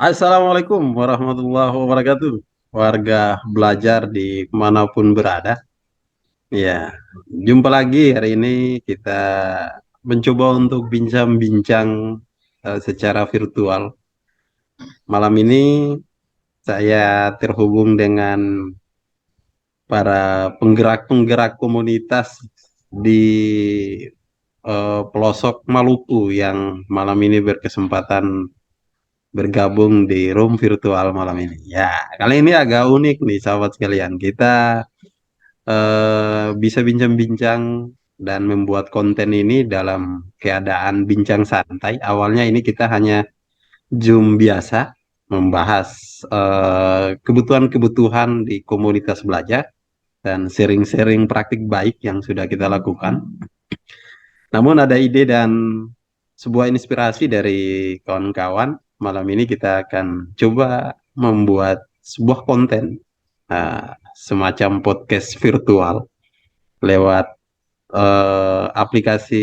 Assalamualaikum warahmatullahi wabarakatuh. Warga belajar di manapun berada. Ya, jumpa lagi hari ini kita mencoba untuk bincang-bincang secara virtual. Malam ini saya terhubung dengan para penggerak-penggerak komunitas di pelosok Maluku yang malam ini berkesempatan bergabung di room virtual malam ini. Ya, kali ini agak unik nih sahabat sekalian. Kita bisa bincang-bincang dan membuat konten ini dalam keadaan bincang santai. Awalnya ini kita hanya Zoom biasa membahas kebutuhan-kebutuhan di komunitas belajar dan sharing-sharing praktik baik yang sudah kita lakukan. Namun ada ide dan sebuah inspirasi dari kawan-kawan. Malam ini kita akan coba membuat sebuah konten, semacam podcast virtual lewat aplikasi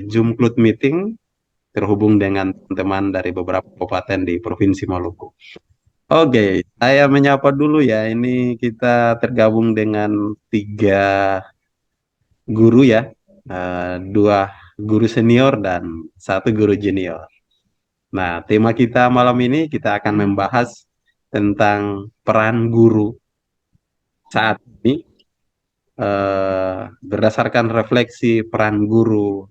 Zoom Cloud Meeting terhubung dengan teman-teman dari beberapa kabupaten di Provinsi Maluku. Oke, saya menyapa dulu ya. Ini kita tergabung dengan tiga guru ya, dua guru senior dan satu guru junior. Nah, tema kita malam ini kita akan membahas tentang peran guru saat ini berdasarkan refleksi peran guru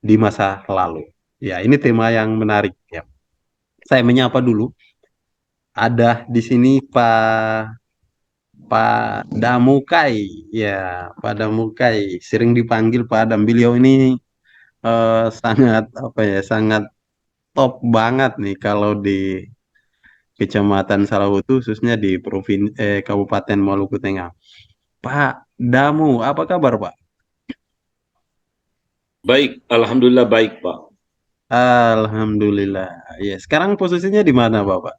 di masa lalu. Ya, ini tema yang menarik ya. Saya menyapa dulu. Ada di sini Pak Damukai. Ya, Pak Damukai sering dipanggil Pak Adam. Beliau ini sangat apa ya, sangat top banget nih kalau di Kecamatan Salahutu, khususnya di Kabupaten Maluku Tengah. Pak Damu, apa kabar Pak? Baik, alhamdulillah baik, Pak. Alhamdulillah. Ya, sekarang posisinya di mana Bapak?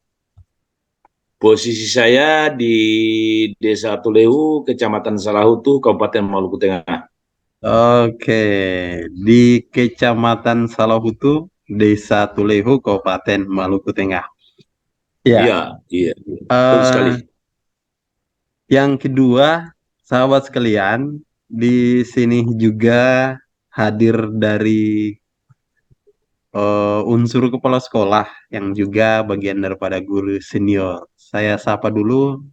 Posisi saya di Desa Tulehu, Kecamatan Salahutu, Kabupaten Maluku Tengah. Oke, di Kecamatan Salahutu, Desa Tulehu, Kabupaten Maluku Tengah. Iya, Ya, iya, iya. Betul sekali. eh, yang kedua, sahabat sekalian, di sini juga hadir dari unsur kepala sekolah yang juga bagian daripada guru senior. Saya sapa dulu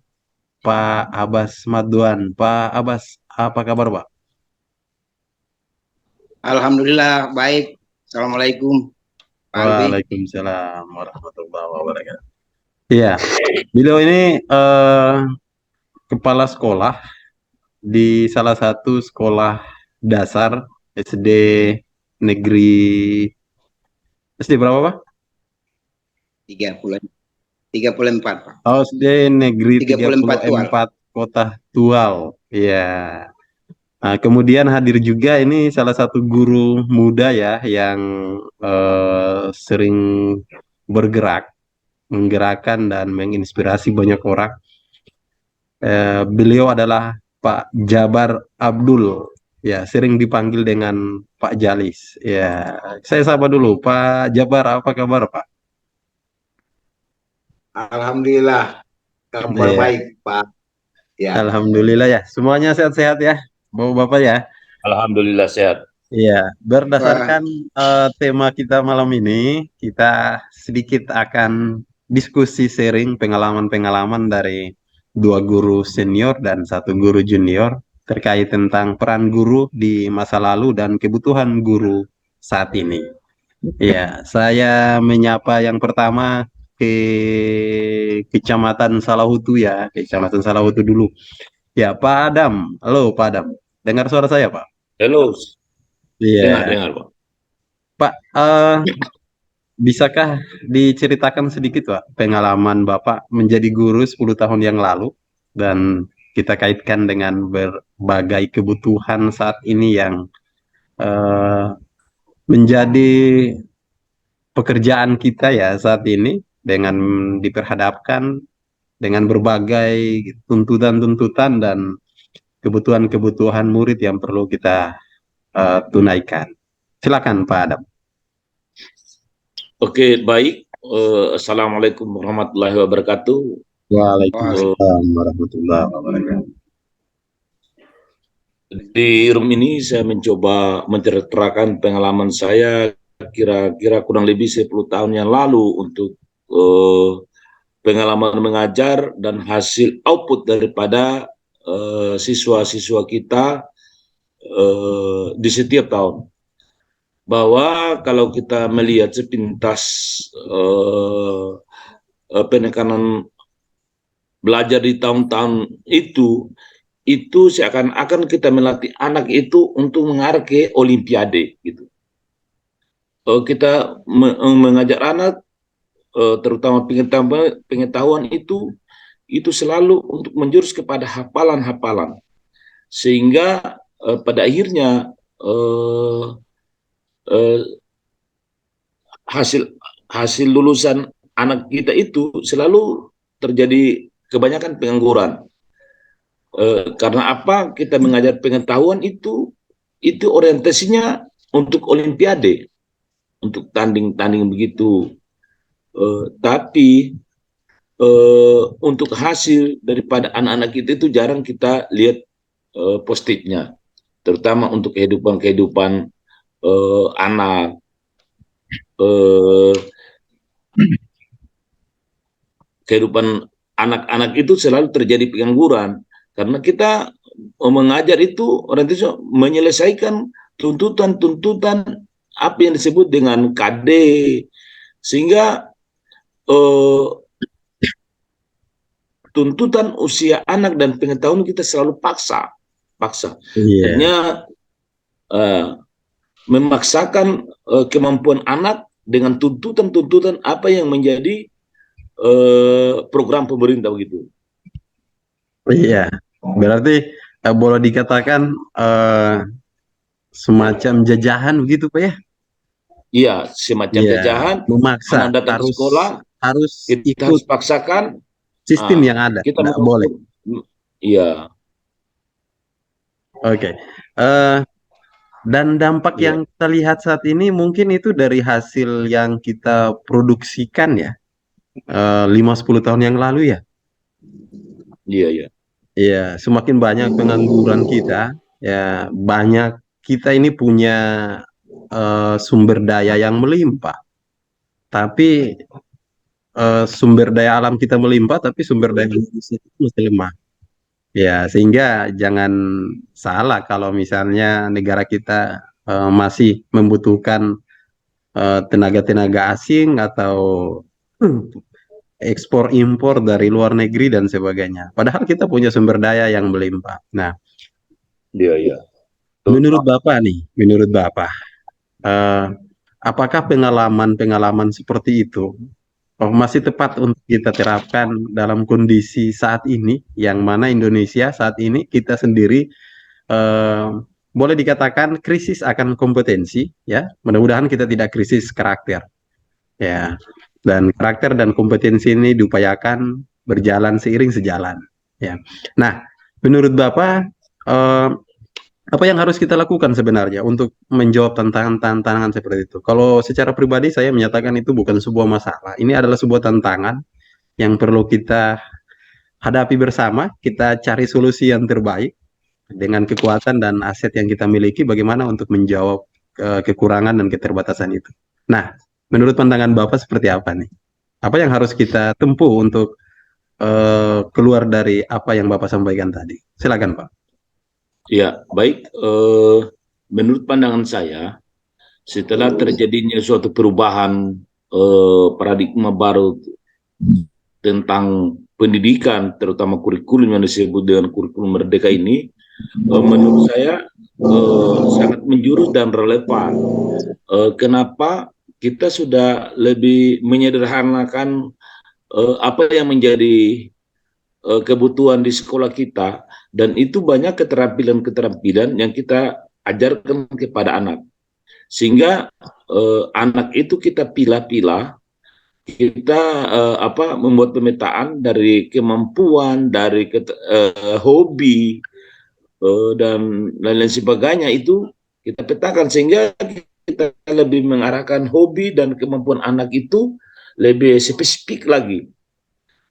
Pak Abbas Maduan. Pak Abbas, apa kabar Pak? Alhamdulillah baik. Assalamualaikum Pak Albi. Waalaikumsalam warahmatullahi wabarakatuh. Iya, beliau ini kepala sekolah di salah satu sekolah dasar SD negeri SD berapa Pak? 30, 34 Pak. Oh, SD negeri 34 tual. 34 Kota Tual. Iya. Nah, kemudian hadir juga ini salah satu guru muda ya yang sering bergerak, menggerakkan dan menginspirasi banyak orang. Beliau adalah Pak Jabar Abdul, ya sering dipanggil dengan Pak Jalis. Ya, saya sapa dulu Pak Jabar, apa kabar Pak? Alhamdulillah kabar Ya, baik Pak. Ya. Alhamdulillah ya, semuanya sehat-sehat ya, Bapak-bapak ya. Alhamdulillah sehat. Iya, Wah, berdasarkan tema kita malam ini, kita sedikit akan diskusi sharing pengalaman-pengalaman dari dua guru senior dan satu guru junior terkait tentang peran guru di masa lalu dan kebutuhan guru saat ini. Iya, saya menyapa yang pertama ke Kecamatan Salahutu ya, Kecamatan Salahutu dulu. Ya, Pak Adam. Halo, Pak Adam. Dengar suara saya, Pak? Halo, dengar, Iya. dengar, Pak. Pak, bisakah diceritakan sedikit, Pak, pengalaman Bapak menjadi guru 10 tahun yang lalu dan kita kaitkan dengan berbagai kebutuhan saat ini yang eh, menjadi pekerjaan kita ya saat ini dengan diperhadapkan dengan berbagai tuntutan-tuntutan dan kebutuhan-kebutuhan murid yang perlu kita tunaikan. Silakan, Pak Adam. Oke, baik. Assalamualaikum warahmatullahi wabarakatuh. Waalaikumsalam warahmatullahi wabarakatuh. Di room ini saya mencoba menceritakan pengalaman saya kira-kira kurang lebih 10 tahun yang lalu untuk pengalaman mengajar dan hasil output daripada siswa-siswa kita di setiap tahun. Bahwa kalau kita melihat sepintas penekanan belajar di tahun-tahun itu seakan-akan kita melatih anak itu untuk mengarah ke Olimpiade gitu. Kita mengajar anak terutama pengetahuan itu selalu untuk menjurus kepada hafalan-hafalan, sehingga pada akhirnya hasil lulusan anak kita itu selalu terjadi kebanyakan pengangguran. Karena apa? Kita mengajar pengetahuan itu orientasinya untuk Olimpiade, untuk tanding-tanding begitu. Tapi untuk hasil daripada anak-anak kita itu jarang kita lihat positifnya, terutama untuk kehidupan anak. Kehidupan anak-anak itu selalu terjadi pengangguran. Karena kita mengajar itu orientasi menyelesaikan tuntutan-tuntutan apa yang disebut dengan KD, sehingga tuntutan usia anak dan pengetahuan kita selalu paksa. Hanya memaksakan kemampuan anak dengan tuntutan-tuntutan apa yang menjadi program pemerintah begitu. Iya, berarti boleh dikatakan semacam jajahan begitu Pak ya? Iya, semacam jajahan. Memaksa, anak datang ke sekolah, kita ikut harus paksakan sistem yang ada. Kita nggak boleh. Iya. Oke. Dan dampak yang kita lihat saat ini mungkin itu dari hasil yang kita produksikan ya, 5-10 tahun yang lalu ya. Iya. Iya, semakin banyak pengangguran kita, ya banyak kita ini punya sumber daya yang melimpah, tapi sumber daya alam kita melimpah, tapi sumber daya manusia itu masih lemah. Ya, sehingga jangan salah kalau misalnya negara kita masih membutuhkan tenaga-tenaga asing atau ekspor impor dari luar negeri dan sebagainya. Padahal kita punya sumber daya yang melimpah. Nah, iya. Menurut Bapak, apakah pengalaman-pengalaman seperti itu masih tepat untuk kita terapkan dalam kondisi saat ini, yang mana Indonesia saat ini kita sendiri boleh dikatakan krisis akan kompetensi, ya. Mudah-mudahan kita tidak krisis karakter, ya. Dan karakter dan kompetensi ini diupayakan berjalan seiring sejalan, ya. Nah, menurut Bapak, apa yang harus kita lakukan sebenarnya untuk menjawab tantangan-tantangan seperti itu? Kalau secara pribadi saya menyatakan itu bukan sebuah masalah. Ini adalah sebuah tantangan yang perlu kita hadapi bersama. Kita cari solusi yang terbaik dengan kekuatan dan aset yang kita miliki, bagaimana untuk menjawab kekurangan dan keterbatasan itu. Nah, menurut pandangan Bapak seperti apa nih? Apa yang harus kita tempuh untuk keluar dari apa yang Bapak sampaikan tadi? Silakan Pak. Ya, baik. Menurut pandangan saya, setelah terjadinya suatu perubahan paradigma baru tentang pendidikan, terutama kurikulum yang disebut dengan kurikulum merdeka ini, menurut saya sangat menjurus dan relevan. Kenapa? Kita sudah lebih menyederhanakan apa yang menjadi kebutuhan di sekolah kita, dan itu banyak keterampilan-keterampilan yang kita ajarkan kepada anak, sehingga anak itu kita pilah-pilah, kita membuat pemetaan dari kemampuan, dari hobi dan lain-lain sebagainya, itu kita petakan sehingga kita lebih mengarahkan hobi dan kemampuan anak itu lebih spesifik lagi.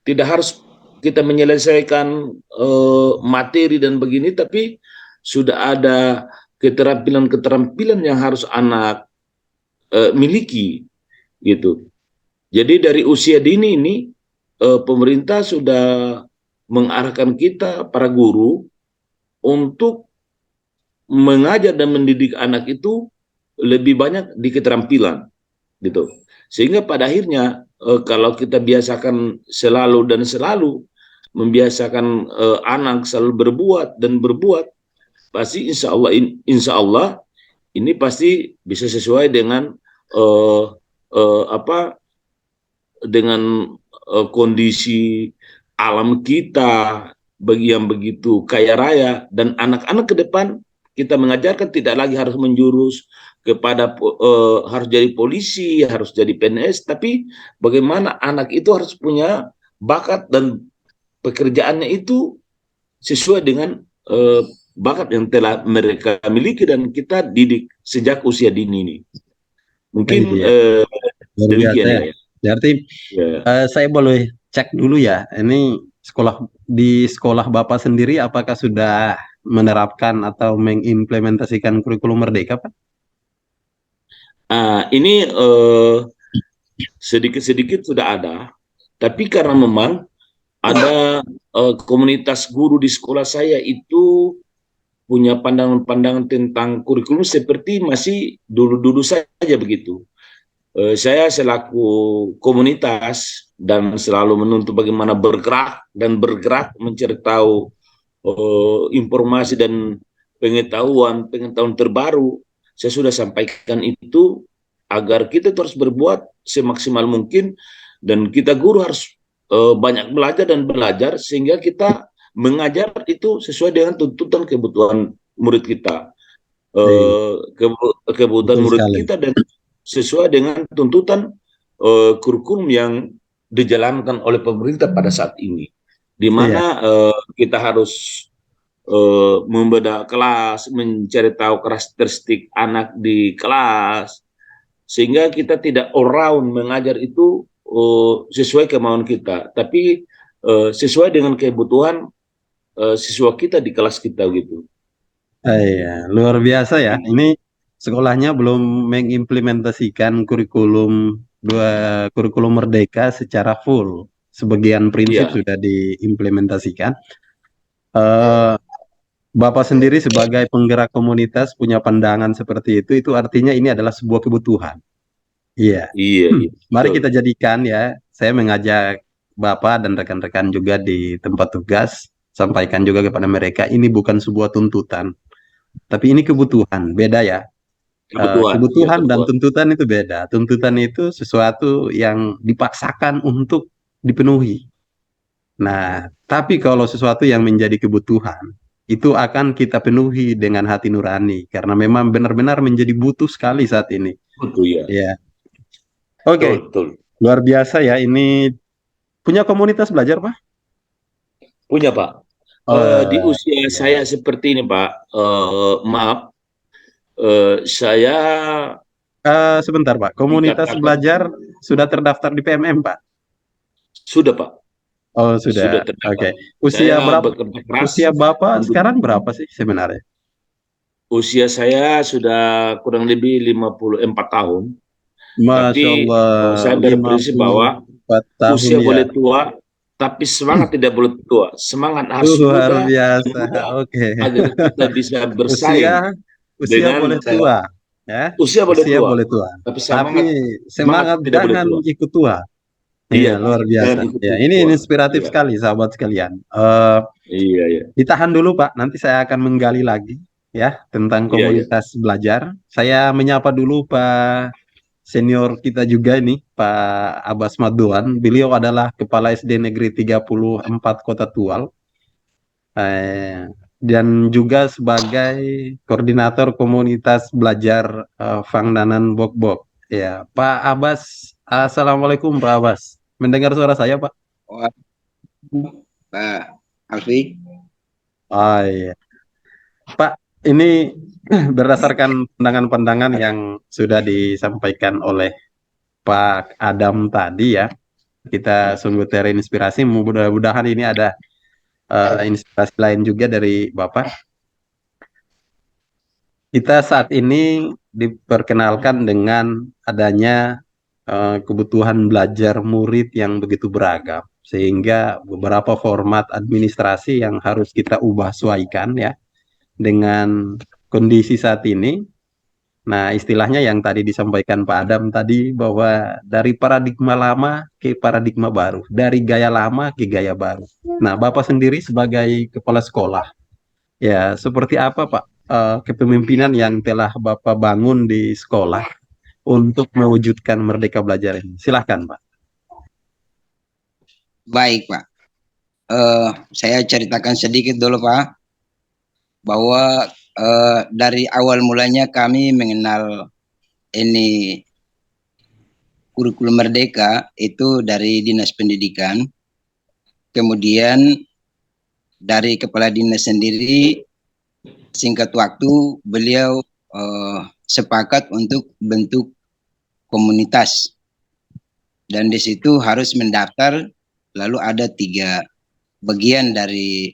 Tidak harus kita menyelesaikan materi dan begini, tapi sudah ada keterampilan-keterampilan yang harus anak miliki gitu. Jadi dari usia dini ini pemerintah sudah mengarahkan kita para guru untuk mengajar dan mendidik anak itu lebih banyak di keterampilan gitu. Sehingga pada akhirnya kalau kita biasakan selalu dan selalu membiasakan anak selalu berbuat dan berbuat, pasti insya Allah ini pasti bisa sesuai dengan apa dengan kondisi alam kita bagi yang begitu kaya raya, dan anak-anak ke depan kita mengajarkan tidak lagi harus menjurus kepada harus jadi polisi, harus jadi PNS, tapi bagaimana anak itu harus punya bakat dan pekerjaannya itu sesuai dengan bakat yang telah mereka miliki dan kita didik sejak usia dini ini. Mungkin Iya, luar biasa demikian ya. ya. Berarti Ya. saya boleh cek dulu ya, ini di sekolah Bapak sendiri apakah sudah menerapkan atau mengimplementasikan kurikulum Merdeka, Pak? Ini sedikit-sedikit sudah ada, tapi karena memang ada komunitas guru di sekolah saya itu punya pandangan-pandangan tentang kurikulum seperti masih dulu-dulu saja begitu. Saya selaku komunitas dan selalu menuntut bagaimana bergerak mencari tahu informasi dan pengetahuan terbaru. Saya sudah sampaikan itu agar kita terus berbuat semaksimal mungkin, dan kita guru harus banyak belajar dan belajar sehingga kita mengajar itu sesuai dengan tuntutan kebutuhan murid kita, kebutuhan Betul murid sekali. kita, dan sesuai dengan tuntutan kurikulum yang dijalankan oleh pemerintah pada saat ini, di mana kita harus membedah kelas, mencari tahu karakteristik anak di kelas, sehingga kita tidak all round mengajar itu sesuai kemauan kita, tapi sesuai dengan kebutuhan siswa kita di kelas kita gitu. Iya, luar biasa ya. Ini sekolahnya belum mengimplementasikan kurikulum Merdeka secara full. Sebagian prinsip Iya, sudah diimplementasikan. Eh, Bapak sendiri sebagai penggerak komunitas punya pandangan seperti itu artinya ini adalah sebuah kebutuhan. Iya. iya, iya, Mari betul. kita jadikan ya, saya mengajak Bapak dan rekan-rekan juga di tempat tugas, sampaikan juga kepada mereka, ini bukan sebuah tuntutan, tapi ini kebutuhan, beda ya. Kebutuhan, iya Kebutuhan dan kebutuhan. tuntutan itu beda. Tuntutan itu sesuatu yang dipaksakan untuk dipenuhi. Nah, tapi kalau sesuatu yang menjadi kebutuhan, itu akan kita penuhi dengan hati nurani, karena memang benar-benar menjadi butuh sekali saat ini. Betul ya, Ya, oke, betul, betul. luar biasa ya. Ini punya komunitas belajar, Pak? Punya Pak. Di Oh, usia ya. saya seperti ini Pak, maaf, saya Sebentar, Pak. Komunitas dikatakan belajar sudah terdaftar di PMM, Pak? sudah Pak, Oh, sudah sudah. terdaftar. Oke. Usia Saya berapa? bekerja keras Usia Bapak untuk sekarang berapa sih sebenarnya? usia saya sudah kurang lebih 54 tahun, Masya tapi Allah, saya berprinsip bahwa 54 tahun usia ya. boleh tua, tapi semangat tidak boleh tua. Semangat harus Luar biasa. muda Oke. agar kita bisa bersaing Usia usia dengan boleh tua, ya. usia boleh Usia tua, boleh tua. tapi Tapi semangat semangat tidak boleh jangan tua. ikut tua. Iya, Iya, luar jangan biasa. ikut Ya, ini tua. inspiratif Iya, sekali, sahabat sekalian. iya, iya, Ditahan dulu, Pak. Nanti saya akan menggali lagi ya tentang iya, iya. komunitas belajar. Saya menyapa dulu Pak senior kita juga ini, Pak Abbas Maduan. Beliau adalah Kepala SD Negeri 34 Kota Tual. Dan juga sebagai koordinator komunitas belajar Fangdanan Bok-Bok. Ya, Pak Abbas, Assalamualaikum Pak Abbas. Mendengar suara saya, Pak? Wah, Pak Alfi. Oh iya. Pak, ini berdasarkan pandangan-pandangan yang sudah disampaikan oleh Pak Adam tadi ya. Kita sungguh terinspirasi. Mudah-mudahan ini ada inspirasi lain juga dari Bapak. Kita saat ini diperkenalkan dengan adanya kebutuhan belajar murid yang begitu beragam, sehingga beberapa format administrasi yang harus kita ubah sesuaikan ya dengan kondisi saat ini. Nah, istilahnya yang tadi disampaikan Pak Adam tadi bahwa dari paradigma lama ke paradigma baru, dari gaya lama ke gaya baru. Nah, Bapak sendiri sebagai kepala sekolah, ya seperti apa Pak kepemimpinan yang telah Bapak bangun di sekolah untuk mewujudkan Merdeka Belajar ini? Silahkan Pak. Baik, Pak. Saya ceritakan sedikit dulu, Pak, bahwa dari awal mulanya kami mengenal ini kurikulum Merdeka itu dari Dinas Pendidikan. Kemudian dari Kepala Dinas sendiri, singkat waktu beliau sepakat untuk bentuk komunitas. Dan di situ harus mendaftar, lalu ada 3 bagian dari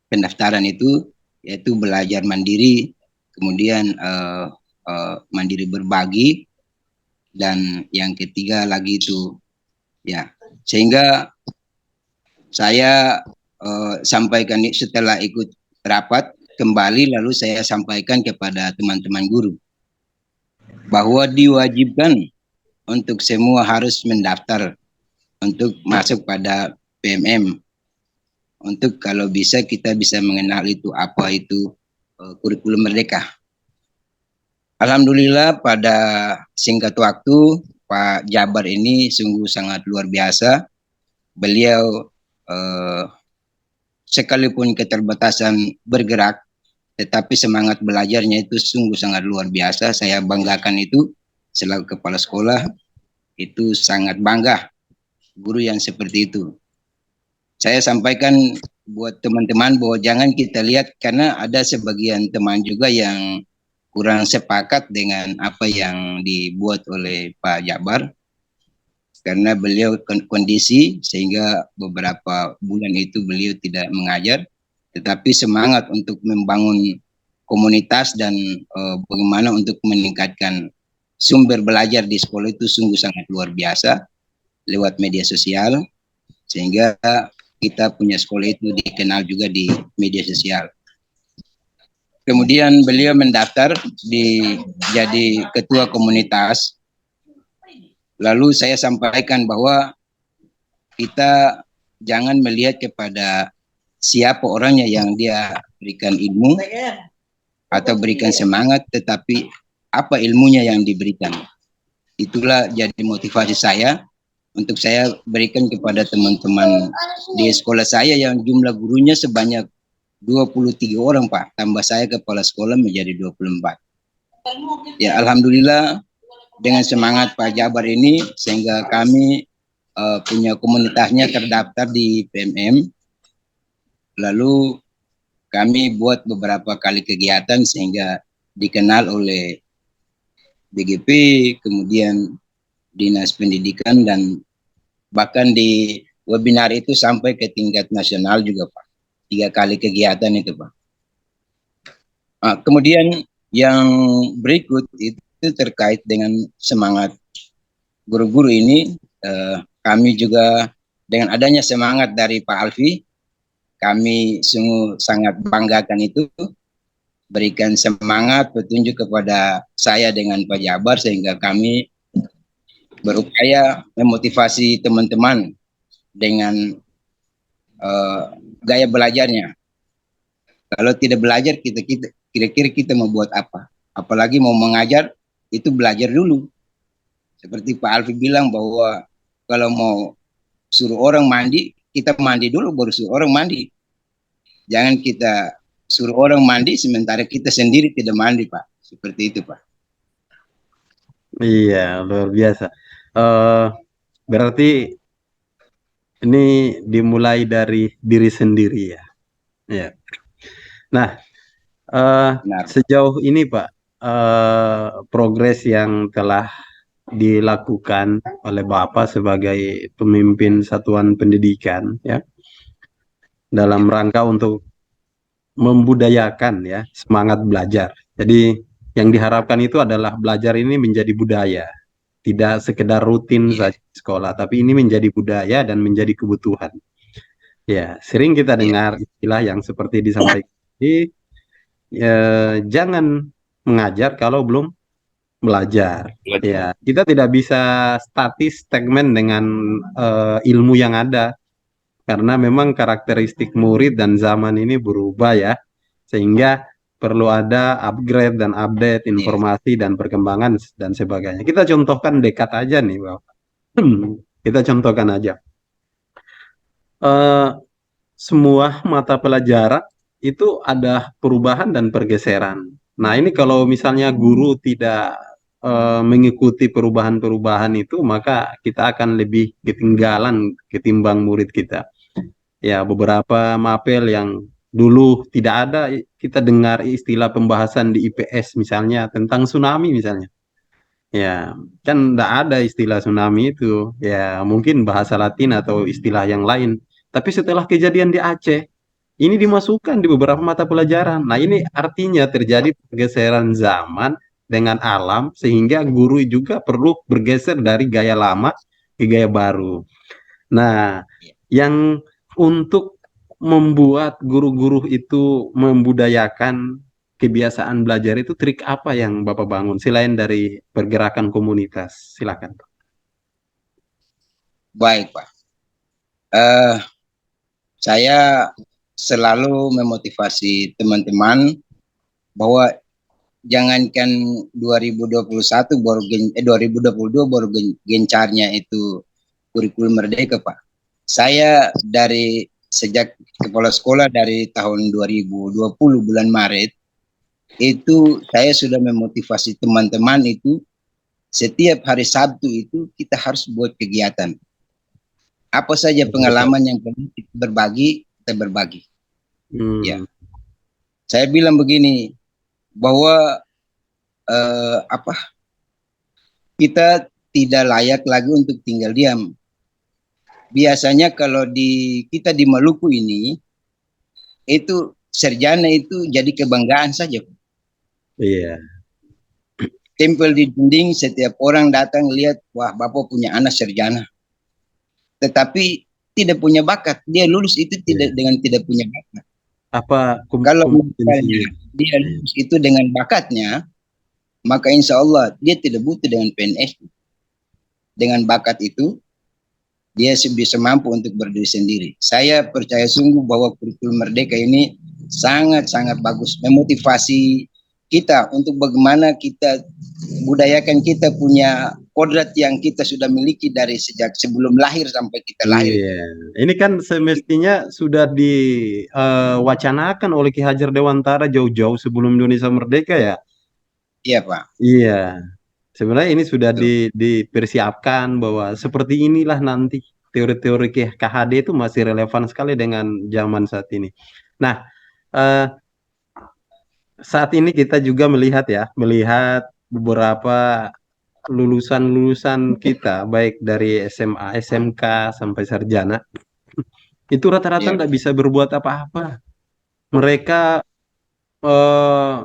pendaftaran itu, yaitu belajar mandiri, kemudian mandiri berbagi, dan yang ketiga lagi itu ya. Sehingga saya sampaikan setelah ikut rapat kembali, lalu saya sampaikan kepada teman-teman guru bahwa diwajibkan untuk semua harus mendaftar untuk masuk pada PMM. Untuk kalau bisa kita bisa mengenal itu apa itu kurikulum Merdeka. Alhamdulillah pada singkat waktu Pak Jabar ini sungguh sangat luar biasa. Beliau sekalipun keterbatasan bergerak, tetapi semangat belajarnya itu sungguh sangat luar biasa. Saya banggakan itu selaku kepala sekolah, itu sangat bangga guru yang seperti itu. Saya sampaikan buat teman-teman bahwa jangan kita lihat, karena ada sebagian teman juga yang kurang sepakat dengan apa yang dibuat oleh Pak Jabar, karena beliau kondisi sehingga beberapa bulan itu beliau tidak mengajar, tetapi semangat untuk membangun komunitas dan bagaimana untuk meningkatkan sumber belajar di sekolah itu sungguh sangat luar biasa lewat media sosial, sehingga kita punya sekolah itu dikenal juga di media sosial. Kemudian beliau mendaftar jadi ketua komunitas. Lalu saya sampaikan bahwa kita jangan melihat kepada siapa orangnya yang dia berikan ilmu atau berikan semangat, tetapi apa ilmunya yang diberikan. Itulah jadi motivasi saya untuk saya berikan kepada teman-teman di sekolah saya yang jumlah gurunya sebanyak 23 orang, Pak. Tambah saya kepala sekolah menjadi 24. Ya, alhamdulillah dengan semangat Pak Jabar ini sehingga kami punya komunitasnya terdaftar di PMM. Lalu kami buat beberapa kali kegiatan sehingga dikenal oleh BGP, kemudian Dinas Pendidikan, dan bahkan di webinar itu sampai ke tingkat nasional juga, Pak. 3 kali kegiatan itu, Pak. Kemudian yang berikut itu terkait dengan semangat guru-guru ini, kami juga dengan adanya semangat dari Pak Alfi, kami sungguh sangat banggakan itu, berikan semangat petunjuk kepada saya dengan Pak Jabar sehingga kami berupaya memotivasi teman-teman dengan gaya belajarnya. Kalau tidak belajar, kira-kira kita mau buat apa? Apalagi mau mengajar, itu belajar dulu. Seperti Pak Alfi bilang bahwa kalau mau suruh orang mandi, kita mandi dulu baru suruh orang mandi. Jangan kita suruh orang mandi sementara kita sendiri tidak mandi, Pak. Seperti itu, Pak. Iya, luar biasa. Berarti ini dimulai dari diri sendiri ya. Ya. Nah, Benar. sejauh ini Pak, progres yang telah dilakukan oleh Bapak sebagai pemimpin satuan pendidikan ya dalam rangka untuk membudayakan ya semangat belajar. Jadi yang diharapkan itu adalah belajar ini menjadi budaya, tidak sekedar rutin Iya, saja di sekolah, tapi ini menjadi budaya dan menjadi kebutuhan. Ya, sering kita iya, dengar istilah yang seperti disampaikan tadi, jangan mengajar kalau belum belajar. belajar. Ya, kita tidak bisa statis stagnan dengan ilmu yang ada karena memang karakteristik murid dan zaman ini berubah ya, sehingga perlu ada upgrade dan update iya. informasi dan perkembangan dan sebagainya. Kita contohkan dekat aja nih, Bapak. Kita contohkan aja. Eh, semua mata pelajaran itu ada perubahan dan pergeseran. Nah, ini kalau misalnya guru tidak mengikuti perubahan-perubahan itu, maka kita akan lebih ketinggalan ketimbang murid kita. Ya, beberapa mapel yang dulu tidak ada, kita dengar istilah pembahasan di IPS misalnya tentang tsunami misalnya. Ya, kan tidak ada istilah tsunami itu. Ya, mungkin bahasa Latin atau istilah yang lain. Tapi setelah kejadian di Aceh, ini dimasukkan di beberapa mata pelajaran. Nah, ini artinya terjadi pergeseran zaman dengan alam, sehingga guru juga perlu bergeser dari gaya lama ke gaya baru. Nah, yang untuk membuat guru-guru itu membudayakan kebiasaan belajar itu trik apa yang Bapak bangun selain dari pergerakan komunitas? Silakan. Baik, Pak. Eh, saya selalu memotivasi teman-teman bahwa jangankan 2021 2022 baru gencarnya itu kurikulum merdeka, Pak. Saya dari sejak kepala sekolah dari tahun 2020 bulan Maret itu saya sudah memotivasi teman-teman itu setiap hari Sabtu itu kita harus buat kegiatan. Apa saja Betul. pengalaman yang perlu kita berbagi, kita berbagi. Ya, Hmm, saya bilang begini bahwa apa kita tidak layak lagi untuk tinggal diam. Biasanya kalau kita di Maluku ini itu sarjana itu jadi kebanggaan saja. iya, Tempel di dinding setiap orang datang lihat, wah Bapak punya anak sarjana. Tetapi tidak punya bakat. Dia lulus itu iya. tidak dengan tidak punya bakat. Apa Kalau misalnya kompetensinya? dia Iya. lulus itu dengan bakatnya, maka insya Allah dia tidak butuh dengan PNS. Dengan bakat itu, dia bisa mampu untuk berdiri sendiri. Saya percaya sungguh bahwa kurikulum Merdeka ini sangat-sangat bagus. Memotivasi kita untuk bagaimana kita budayakan kita punya kodrat yang kita sudah miliki dari sejak sebelum lahir sampai kita lahir. Iya, ini kan semestinya sudah diwacanakan oleh Ki Hajar Dewantara jauh-jauh sebelum Indonesia merdeka ya. Iya Pak. Iya, sebenarnya ini sudah Betul. dipersiapkan bahwa seperti inilah nanti teori-teori KHD itu masih relevan sekali dengan zaman saat ini. Nah, eh, saat ini kita juga melihat ya, melihat beberapa lulusan-lulusan kita, baik dari SMA, SMK sampai sarjana, itu rata-rata Iya. tidak bisa berbuat apa-apa. Mereka eh,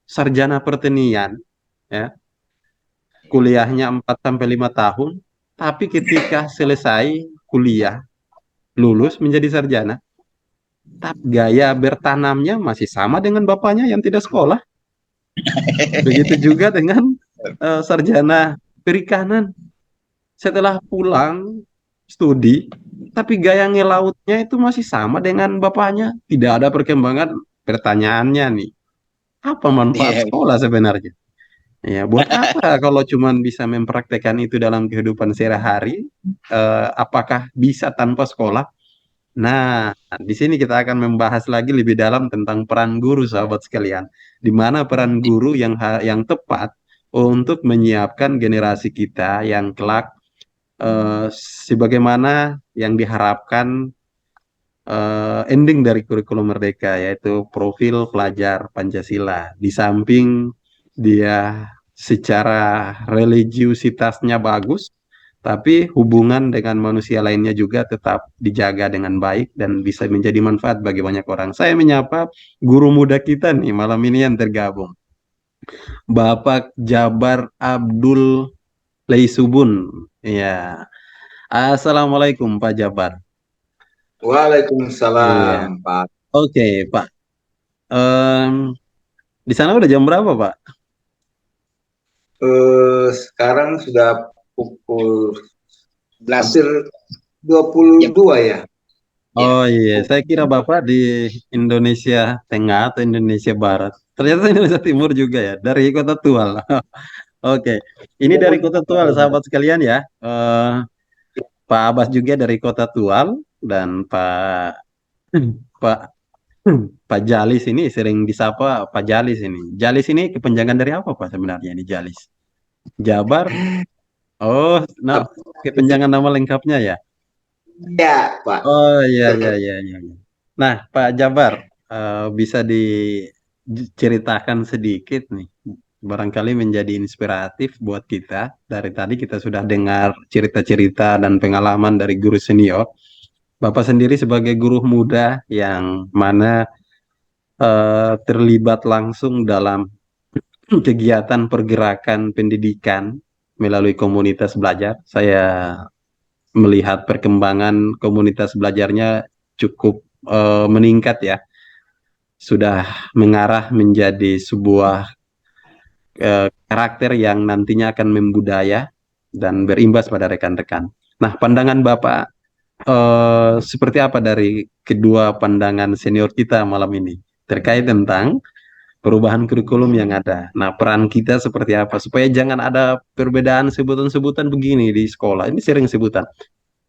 sarjana pertanian, ya, kuliahnya 4 sampai 5 tahun, tapi ketika selesai kuliah, lulus menjadi sarjana, tapi gaya bertanamnya masih sama dengan bapaknya yang tidak sekolah. Begitu juga dengan sarjana perikanan. Setelah pulang studi, tapi gaya ngelautnya itu masih sama dengan bapaknya. Tidak ada perkembangan. Pertanyaannya nih, apa manfaat Iya. sekolah sebenarnya? Ya, buat apa kalau cuman bisa mempraktekkan itu dalam kehidupan sehari-hari? Apakah bisa tanpa sekolah? Nah, di sini kita akan membahas lagi lebih dalam tentang peran guru, sahabat sekalian. Di mana peran guru yang tepat untuk menyiapkan generasi kita yang kelak sebagaimana yang diharapkan ending dari kurikulum Merdeka, yaitu profil pelajar Pancasila. Di samping dia secara religiusitasnya bagus, tapi hubungan dengan manusia lainnya juga tetap dijaga dengan baik dan bisa menjadi manfaat bagi banyak orang. Saya menyapa guru muda kita nih malam ini yang tergabung, Bapak Jabar Abdul Leisubun. Ya, Assalamualaikum Pak Jabar. Iya, Waalaikumsalam, Pak. oke Pak. Em, di sana udah jam berapa Pak? Sekarang sudah pukul 11 hampir jam. 22 ya. Oh iya, saya kira Bapak di Indonesia Tengah atau Indonesia Barat. Ternyata Indonesia Timur juga ya, dari Kota Tual. Oke, ini dari Kota Tual, sahabat sekalian ya. Pak Abbas juga dari Kota Tual dan Pak Pak Jalis ini sering disapa Pak Jalis ini. Jalis ini kepanjangan dari apa Pak sebenarnya ini Jalis? Jabar? Oh, nah kepanjangan nama lengkapnya ya. Ya, Pak. Oh iya iya iya iya. Iya. Nah, Pak Jabar, bisa diceritakan sedikit nih, barangkali menjadi inspiratif buat kita. Dari tadi kita sudah dengar cerita-cerita dan pengalaman dari guru senior. Bapak sendiri sebagai guru muda yang mana terlibat langsung dalam kegiatan pergerakan pendidikan melalui komunitas belajar. Saya melihat perkembangan komunitas belajarnya cukup meningkat ya, sudah mengarah menjadi sebuah karakter yang nantinya akan membudaya dan berimbas pada rekan-rekan. Nah, pandangan Bapak seperti apa dari kedua pandangan senior kita malam ini terkait tentang perubahan kurikulum yang ada. Nah, peran kita seperti apa supaya jangan ada perbedaan sebutan-sebutan begini di sekolah. Ini sering sebutan.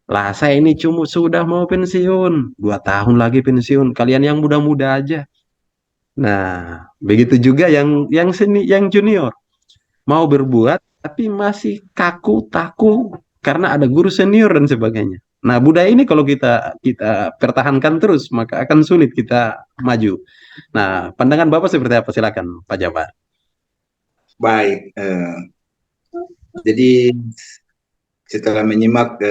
Lah, saya ini cuma sudah mau pensiun, 2 tahun lagi pensiun. Kalian yang muda-muda aja. Nah, begitu juga yang junior mau berbuat tapi masih kaku taku karena ada guru senior dan sebagainya. Nah, budaya ini kalau kita kita pertahankan terus maka akan sulit kita maju. Nah, pandangan Bapak seperti apa? Silakan, Pak Jabar. Baik. Jadi setelah menyimak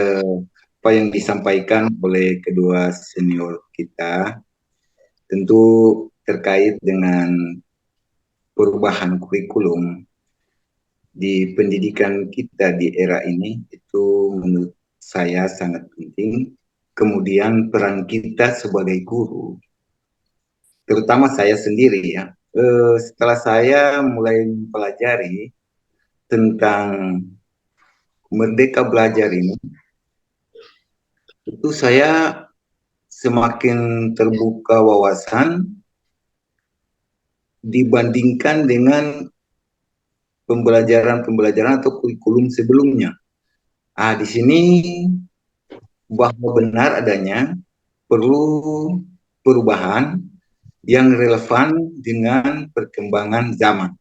apa yang disampaikan oleh kedua senior kita, tentu terkait dengan perubahan kurikulum di pendidikan kita di era ini, itu menurut saya sangat penting. Kemudian peran kita sebagai guru, terutama saya sendiri ya, setelah saya mulai mempelajari tentang Merdeka Belajar ini, itu saya semakin terbuka wawasan dibandingkan dengan pembelajaran atau kurikulum sebelumnya. Di sini bahwa benar adanya perlu perubahan yang relevan dengan perkembangan zaman.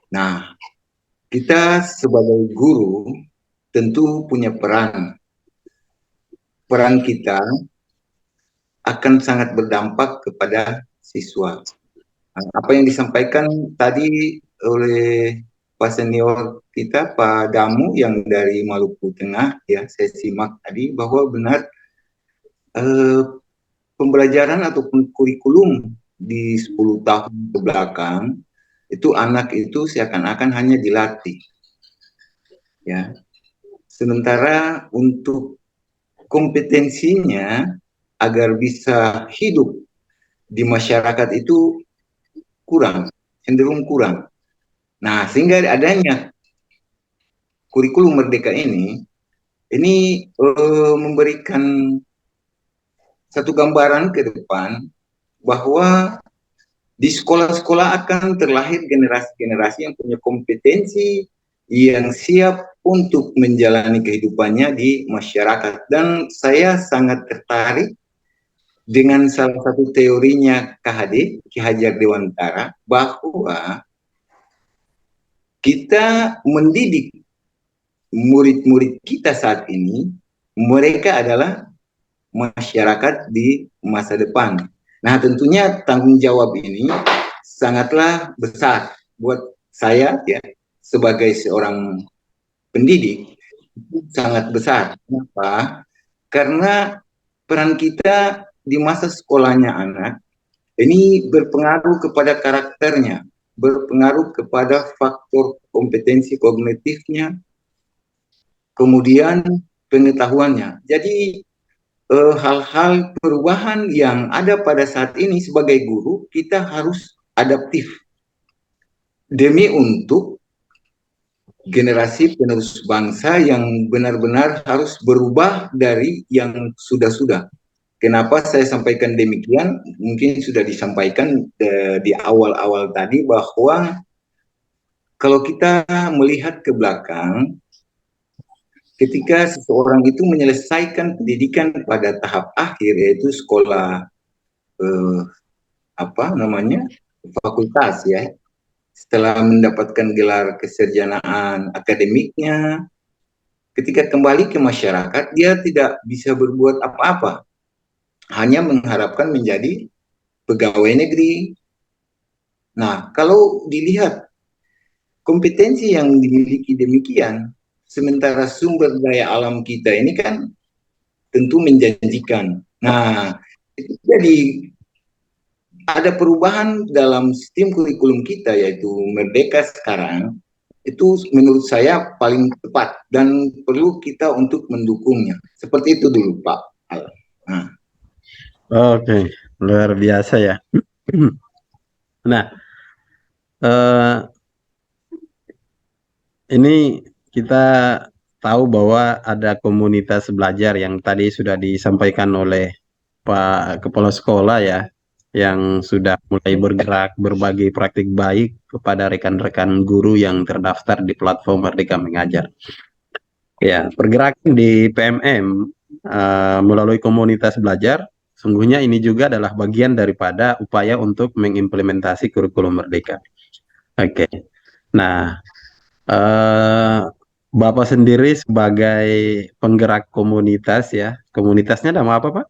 Nah, kita sebagai guru tentu punya peran. Peran kita akan sangat berdampak kepada siswa. Apa yang disampaikan tadi oleh Pak senior kita, Pak Damu yang dari Maluku Tengah, ya saya simak tadi bahwa benar pembelajaran ataupun kurikulum di 10 tahun ke belakang itu anak itu seakan-akan hanya dilatih, ya. Sementara untuk kompetensinya agar bisa hidup di masyarakat itu kurang, cenderung kurang. Nah, sehingga adanya kurikulum Merdeka ini memberikan satu gambaran ke depan bahwa di sekolah-sekolah akan terlahir generasi-generasi yang punya kompetensi, yang siap untuk menjalani kehidupannya di masyarakat. Dan saya sangat tertarik dengan salah satu teorinya KHD, Ki Hajar Dewantara, bahwa kita mendidik murid-murid kita saat ini, mereka adalah masyarakat di masa depan. Nah, tentunya tanggung jawab ini sangatlah besar buat saya, ya, sebagai seorang pendidik itu sangat besar. Kenapa? Karena peran kita di masa sekolahnya anak ini berpengaruh kepada karakternya, berpengaruh kepada faktor kompetensi kognitifnya, kemudian pengetahuannya. Jadi hal-hal perubahan yang ada pada saat ini sebagai guru, kita harus adaptif demi untuk generasi penerus bangsa yang benar-benar harus berubah dari yang sudah-sudah. Kenapa saya sampaikan demikian? Mungkin sudah disampaikan di awal-awal tadi bahwa kalau kita melihat ke belakang, ketika seseorang itu menyelesaikan pendidikan pada tahap akhir, yaitu sekolah fakultas ya, setelah mendapatkan gelar kesarjanaan akademiknya, ketika kembali ke masyarakat dia tidak bisa berbuat apa-apa, hanya mengharapkan menjadi pegawai negeri. Nah, kalau dilihat kompetensi yang dimiliki demikian, sementara sumber daya alam kita ini kan tentu menjanjikan. Nah, itu jadi ada perubahan dalam sistem kurikulum kita, yaitu Merdeka sekarang, itu menurut saya paling tepat dan perlu kita untuk mendukungnya. Seperti itu dulu, Pak. Nah. Oke, luar biasa ya. Nah, ini kita tahu bahwa ada komunitas belajar yang tadi sudah disampaikan oleh Pak Kepala Sekolah ya, yang sudah mulai bergerak berbagi praktik baik kepada rekan-rekan guru yang terdaftar di platform Merdeka Mengajar. Ya, pergerakan di PMM melalui komunitas belajar, sungguhnya ini juga adalah bagian daripada upaya untuk mengimplementasi kurikulum Merdeka. Oke, nah Bapak sendiri sebagai penggerak komunitas ya, komunitasnya nama apa Pak?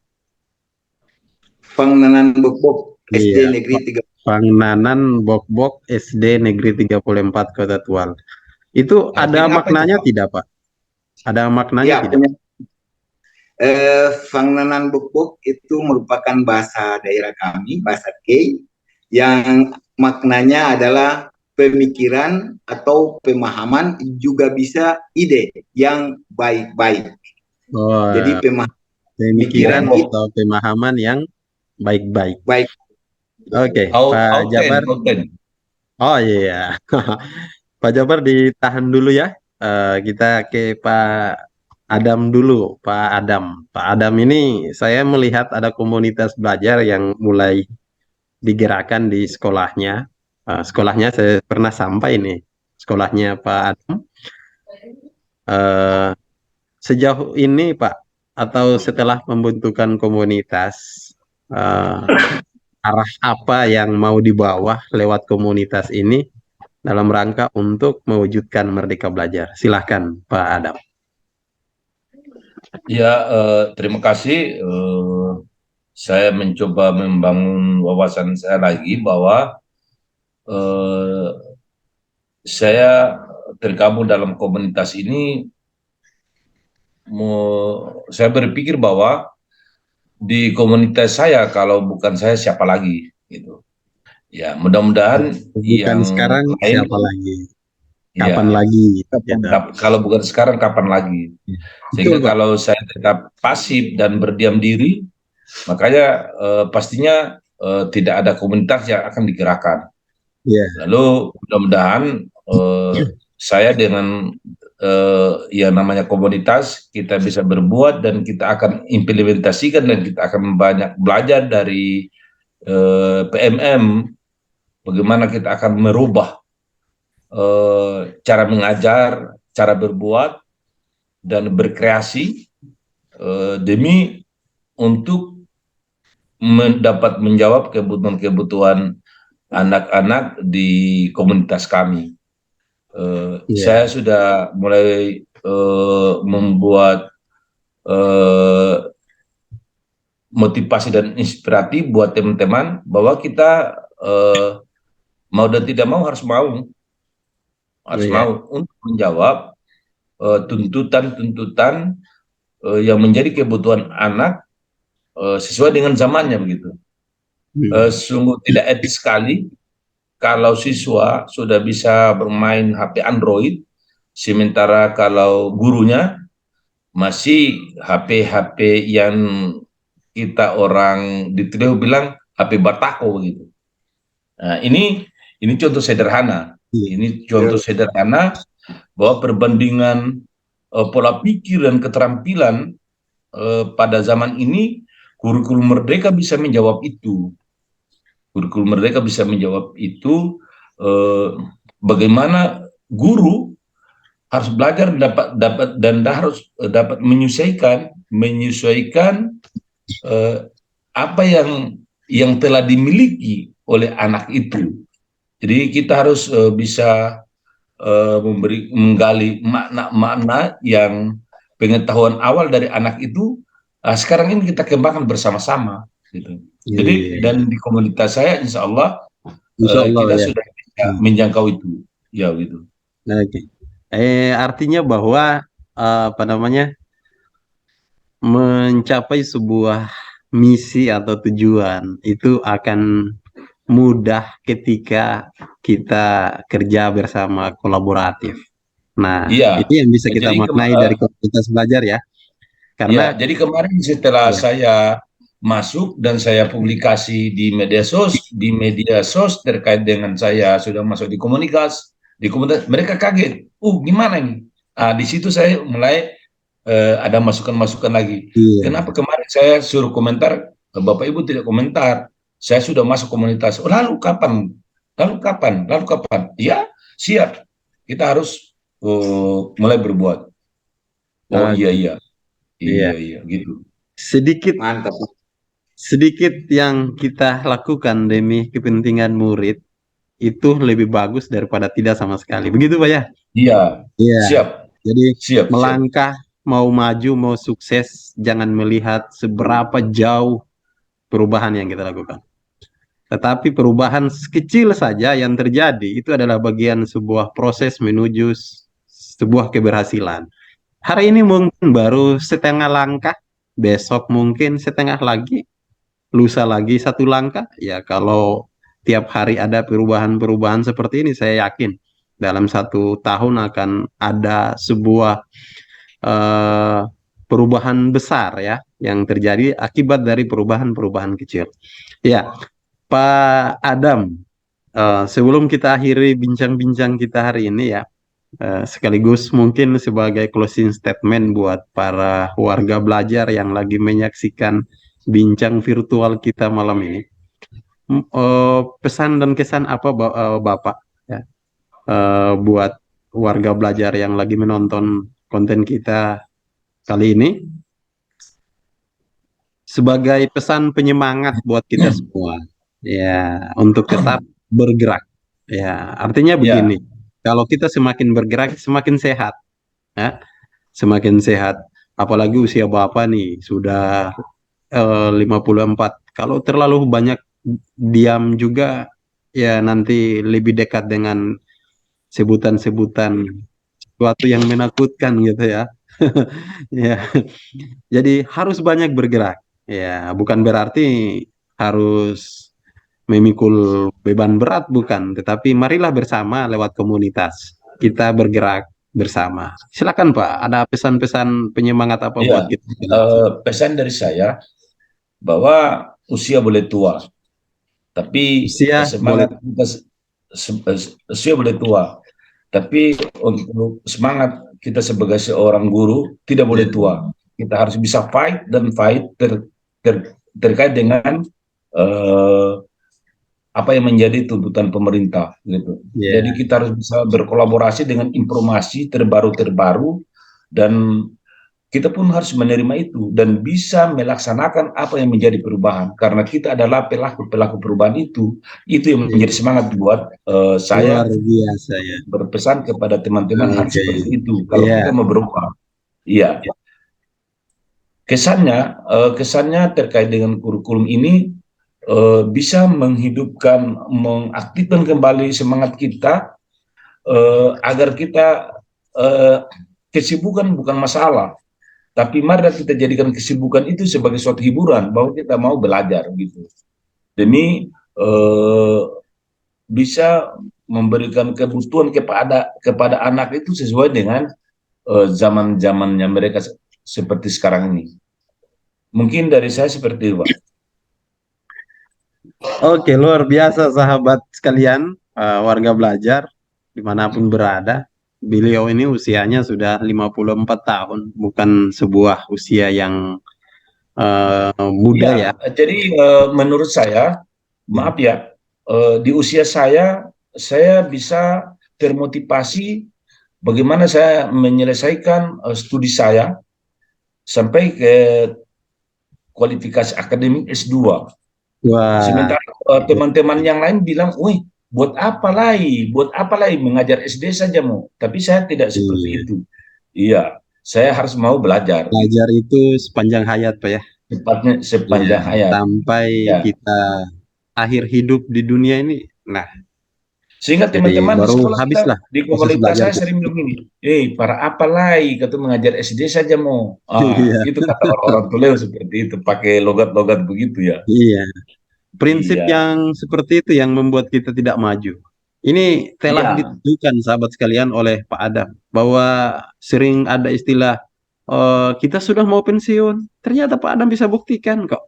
Pangnanan Bokbok SD Iya, Negeri 3. Pangnanan Bokbok SD Negeri 34 Kota Tual. Itu ada Artinya apa itu, maknanya Pak? tidak Pak? Ada maknanya Ya, tidak? Pangnanan Bokbok itu merupakan bahasa daerah kami, bahasa K, yang maknanya adalah pemikiran atau pemahaman, juga bisa ide yang baik-baik. Oh, Jadi pemikiran pemikiran kita atau pemahaman yang baik-baik. baik. Oke, Pak Jabar. Oh iya, Pak Jabar ditahan dulu ya. Kita ke Pak Adam dulu. Pak Adam. Pak Adam ini saya melihat ada komunitas belajar yang mulai digerakkan di sekolahnya. Sekolahnya saya pernah sampai nih. Sekolahnya Pak Adam. Eh, Sejauh ini Pak, atau setelah pembentukan komunitas, eh, arah apa yang mau dibawa lewat komunitas ini dalam rangka untuk mewujudkan Merdeka Belajar? Silahkan Pak Adam. Ya, terima kasih. Saya mencoba membangun wawasan saya lagi bahwa eh, saya tergabung dalam komunitas ini. Saya berpikir bahwa di komunitas saya, kalau bukan saya siapa lagi, gitu. Ya, mudah-mudahan Bukan yang sekarang, lain, siapa lagi? Kapan ya, lagi? Gitu. kalau bukan sekarang kapan lagi? Sehingga Betul Pak. kalau saya tetap pasif dan berdiam diri, makanya pastinya tidak ada komunitas yang akan digerakkan. Ya, Lalu mudah-mudahan saya dengan yang namanya komunitas, kita bisa berbuat dan kita akan implementasikan dan kita akan banyak belajar dari PMM, bagaimana kita akan merubah cara mengajar, cara berbuat, dan berkreasi demi untuk dapat menjawab kebutuhan-kebutuhan anak-anak di komunitas kami. Saya sudah mulai membuat motivasi dan inspiratif buat teman-teman bahwa kita mau dan tidak mau harus mau harus Iya. mau untuk menjawab tuntutan-tuntutan yang menjadi kebutuhan anak sesuai dengan zamannya begitu. Hmm. Sungguh tidak etis sekali kalau siswa sudah bisa bermain HP Android, sementara kalau gurunya masih HP-HP yang kita orang di Trio bilang HP Batako begitu. Nah, ini contoh sederhana. Iya. Ini contoh sederhana bahwa perbandingan pola pikir dan keterampilan pada zaman ini, kurikulum Merdeka bisa menjawab itu. Kurikulum Merdeka bisa menjawab itu. Bagaimana guru harus belajar dan harus dapat menyesuaikan apa yang telah dimiliki oleh anak itu. Jadi kita harus bisa menggali makna-makna yang pengetahuan awal dari anak itu sekarang ini kita kembangkan bersama-sama gitu. Jadi Iya. dan di komunitas saya insya Allah Insya Allah kita ya. sudah bisa menjangkau itu ya gitu. Oke. Artinya bahwa apa namanya, mencapai sebuah misi atau tujuan itu akan mudah ketika kita kerja bersama kolaboratif. Nah, Iya. itu yang bisa kita Jadi maknai dari komunitas belajar ya. ya, Karena jadi kemarin setelah ya, saya masuk dan saya publikasi di media sos terkait dengan saya sudah masuk di komunitas, mereka kaget. Gimana ini? Di situ saya mulai ada masukan-masukan lagi. iya. Kenapa kemarin saya suruh komentar, Bapak Ibu tidak komentar? Saya sudah masuk komunitas. Lalu kapan? Lalu kapan? Lalu kapan? Ya, siap. Kita harus mulai berbuat. Oh Oke, iya iya. iya. Iya, iya, gitu. Sedikit Mantap. sedikit yang kita lakukan demi kepentingan murid itu lebih bagus daripada tidak sama sekali. Begitu, Pak ya? Iya, Iya. siap, Jadi siap, siap. melangkah, mau maju, mau sukses, jangan melihat seberapa jauh perubahan yang kita lakukan. Tetapi perubahan kecil saja yang terjadi itu adalah bagian sebuah proses menuju sebuah keberhasilan. Hari ini mungkin baru setengah langkah, besok mungkin setengah lagi, lusa lagi satu langkah. Ya kalau tiap hari ada perubahan-perubahan seperti ini, saya yakin dalam 1 tahun akan ada sebuah eh, perubahan besar ya yang terjadi akibat dari perubahan-perubahan kecil. Ya, Pak Adam, sebelum kita akhiri bincang-bincang kita hari ini ya, sekaligus mungkin sebagai closing statement buat para warga belajar yang lagi menyaksikan bincang virtual kita malam ini. Pesan dan kesan apa Bapak ya, buat warga belajar yang lagi menonton konten kita kali ini sebagai pesan penyemangat buat kita semua ya untuk tetap bergerak ya, artinya Ya, begini, kalau kita semakin bergerak semakin sehat ya, semakin sehat, apalagi usia Bapak nih sudah 54, kalau terlalu banyak diam juga ya nanti lebih dekat dengan sebutan-sebutan sesuatu yang menakutkan gitu ya. Ya, jadi harus banyak bergerak. Ya, bukan berarti harus memikul beban berat, bukan. Tetapi marilah bersama lewat komunitas. Kita bergerak bersama. Silakan Pak, ada pesan-pesan penyemangat apa buat ya. kita? Pesan dari saya bahwa usia boleh tua, tapi Usia boleh. semangat kita usia boleh tua, tapi untuk semangat kita sebagai seorang guru tidak boleh tua. Kita harus bisa fight dan fight terkait dengan eh, apa yang menjadi tuntutan pemerintah gitu. Jadi Ya, kita harus bisa berkolaborasi dengan informasi terbaru dan kita pun harus menerima itu dan bisa melaksanakan apa yang menjadi perubahan karena kita adalah pelaku-pelaku perubahan itu yang menjadi ya. semangat buat Luar saya biasa ya. berpesan kepada teman-teman harus Oke. seperti itu kalau Ya, kita mau berubah. Iya, kesannya terkait dengan kurikulum ini bisa menghidupkan, mengaktifkan kembali semangat kita agar kita kesibukan bukan masalah, tapi mari kita jadikan kesibukan itu sebagai suatu hiburan bahwa kita mau belajar gitu, demi bisa memberikan kebutuhan kepada anak itu sesuai dengan zaman-zamannya mereka seperti sekarang ini. Mungkin dari saya seperti itu, Pak. Oke, luar biasa sahabat sekalian, warga belajar dimanapun berada. Beliau ini usianya sudah 54 tahun, bukan sebuah usia yang muda ya. Jadi menurut saya, maaf ya, di usia saya bisa termotivasi bagaimana saya menyelesaikan studi saya sampai ke kualifikasi akademik S2. Wah, Sementara teman-teman yang lain bilang, wih, buat apa lagi mengajar SD saja mau. Tapi saya tidak seperti iya. itu. Iya, saya harus mau belajar. Belajar itu sepanjang hayat, Pak ya. Tepatnya Iya, sepanjang hayat. sampai Ya. kita akhir hidup di dunia ini. Nah, Sehingga jadi teman-teman di baru sekolah kita, habislah di proses komunitas belajar saya kita. sering bilang ini, para apa lagi kata mengajar SD saja mau. Iya, Itu kata orang-orang Tuleu seperti itu, pakai logat-logat begitu ya. iya. Prinsip Iya, yang seperti itu yang membuat kita tidak maju. Ini telah iya, ditentukan sahabat sekalian oleh Pak Adam bahwa sering ada istilah kita sudah mau pensiun. Ternyata Pak Adam bisa buktikan kok.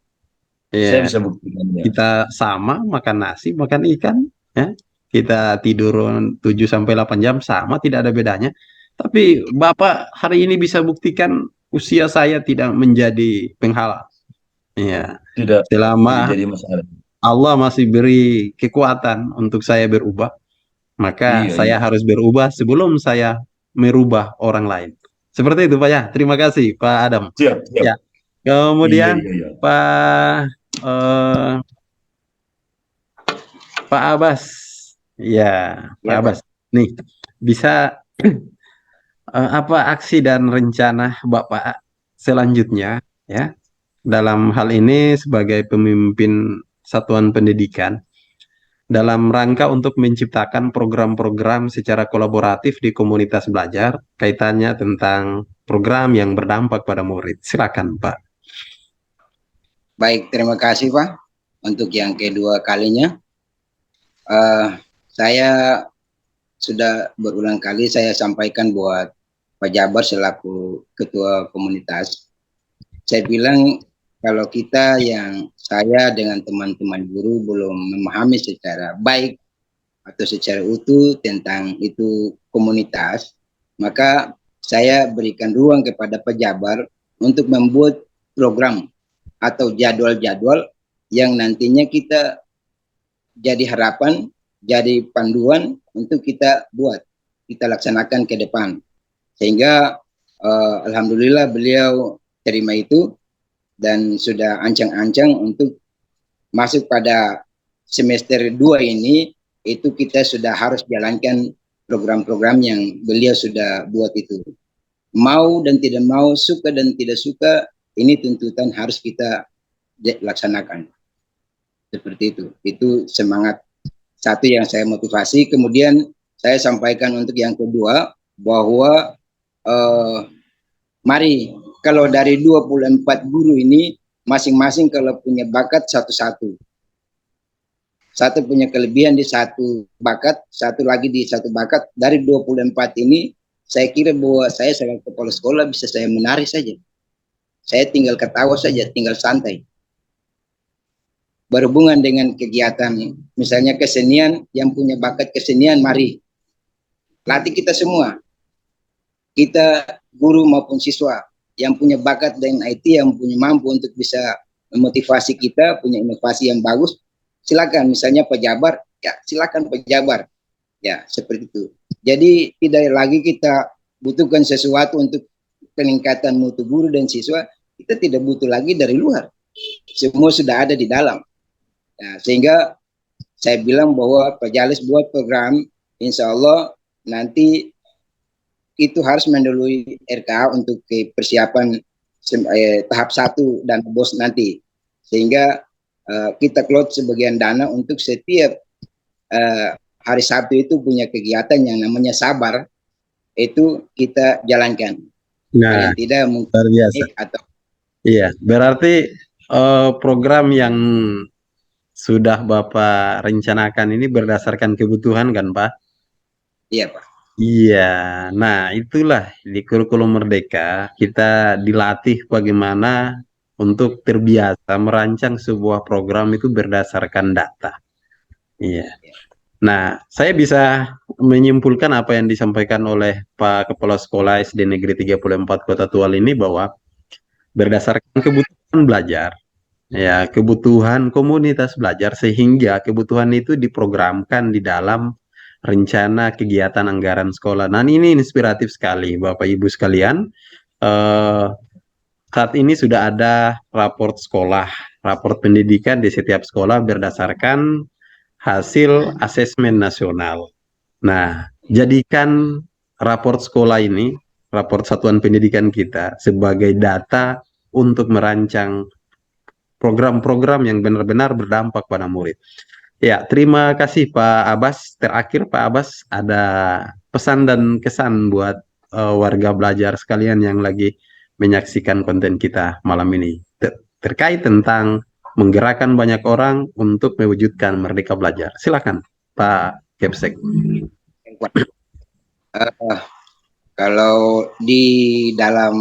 saya Ya, bisa buktikan ya. kita sama makan nasi, makan ikan, ya. Kita tidur 7 sampai 8 jam sama, tidak ada bedanya. Tapi Bapak hari ini bisa buktikan usia saya tidak menjadi penghalang. Ya, Tidak selama jadi masalah. Allah masih beri kekuatan untuk saya berubah, maka Iya, iya. saya harus berubah sebelum saya merubah orang lain. Seperti itu, Pak ya. Terima kasih, Pak Adam. Siap, siap. Ya, Iya, kemudian iya, iya. Pak eh, Pak Abbas. Ya, Pak Ya, Abbas. Pak. Nih, bisa apa aksi dan rencana Bapak selanjutnya ya dalam hal ini sebagai pemimpin satuan pendidikan dalam rangka untuk menciptakan program-program secara kolaboratif di komunitas belajar kaitannya tentang program yang berdampak pada murid. Silakan, Pak. Baik, terima kasih Pak. Untuk yang kedua kalinya, eh, saya sudah berulang kali saya sampaikan buat Pak Jabar selaku ketua komunitas. Saya bilang kalau kita yang saya dengan teman-teman guru belum memahami secara baik atau secara utuh tentang itu komunitas, maka saya berikan ruang kepada pejabat untuk membuat program atau jadwal-jadwal yang nantinya kita jadi harapan, jadi panduan untuk kita buat, kita laksanakan ke depan. Sehingga alhamdulillah beliau terima itu dan sudah ancang-ancang untuk masuk pada semester 2 ini, itu kita sudah harus jalankan program-program yang beliau sudah buat itu. Mau dan tidak mau, suka dan tidak suka, ini tuntutan harus kita laksanakan. Seperti itu. Itu semangat satu yang saya motivasi. Kemudian saya sampaikan untuk yang kedua, bahwa mari kalau dari 24 guru ini, masing-masing kalau punya bakat satu-satu. Satu punya kelebihan di satu bakat, satu lagi di satu bakat. Dari 24 ini, saya kira bahwa saya sebagai kepala sekolah bisa saya menarik saja. Saya tinggal ketawa saja, tinggal santai. Berhubungan dengan kegiatan, misalnya kesenian, yang punya bakat kesenian, mari. Latih kita semua. Kita guru maupun siswa yang punya bakat dengan IT, yang punya mampu untuk bisa memotivasi kita, punya inovasi yang bagus, silakan. Misalnya pejabat, ya silakan pejabat. Ya, seperti itu. Jadi tidak lagi kita butuhkan sesuatu untuk peningkatan mutu guru dan siswa, kita tidak butuh lagi dari luar. Semua sudah ada di dalam. Nah, sehingga saya bilang bahwa Pak Jalis buat program, insya Allah nanti itu harus mendahului RKA untuk persiapan tahap 1 dan BOS nanti. Sehingga kita kelola sebagian dana untuk setiap hari Sabtu itu punya kegiatan yang namanya sabar, itu kita jalankan. Nah, Paling tidak mungkin luar biasa. atau Iya, berarti program yang sudah Bapak rencanakan ini berdasarkan kebutuhan kan, Pak? iya Pak. Iya, nah itulah di kurikulum Merdeka kita dilatih bagaimana untuk terbiasa merancang sebuah program itu berdasarkan data. Iya. Nah, saya bisa menyimpulkan apa yang disampaikan oleh Pak Kepala Sekolah SD Negeri 34 Kota Tual ini bahwa berdasarkan kebutuhan belajar, ya kebutuhan komunitas belajar sehingga kebutuhan itu diprogramkan di dalam rencana kegiatan anggaran sekolah. Nah, ini inspiratif sekali Bapak Ibu sekalian. Eh, Saat ini sudah ada raport sekolah, raport pendidikan di setiap sekolah berdasarkan hasil asesmen nasional. Nah, jadikan raport sekolah ini, raport satuan pendidikan kita sebagai data untuk merancang program-program yang benar-benar berdampak pada murid. Ya, terima kasih Pak Abbas. Terakhir Pak Abbas, ada pesan dan kesan buat warga belajar sekalian yang lagi menyaksikan konten kita malam ini terkait tentang menggerakkan banyak orang untuk mewujudkan merdeka belajar. Silakan Pak Kepsek. Kalau di dalam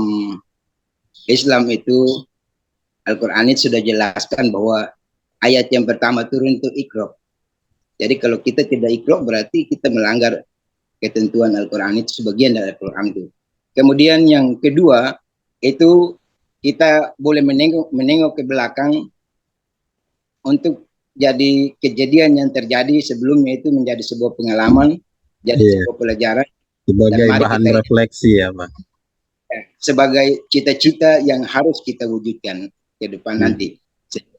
Islam itu Al-Quran itu sudah jelaskan bahwa ayat yang pertama turun itu Iqra. Jadi kalau kita tidak Iqra berarti kita melanggar ketentuan Al-Quran, itu sebagian dari Al-Quran itu. Kemudian yang kedua itu kita boleh menengok ke belakang untuk jadi kejadian yang terjadi sebelumnya itu menjadi sebuah pengalaman, jadi sebuah pelajaran sebagai bahan refleksi ya Pak. Sebagai cita-cita yang harus kita wujudkan ke depan nanti.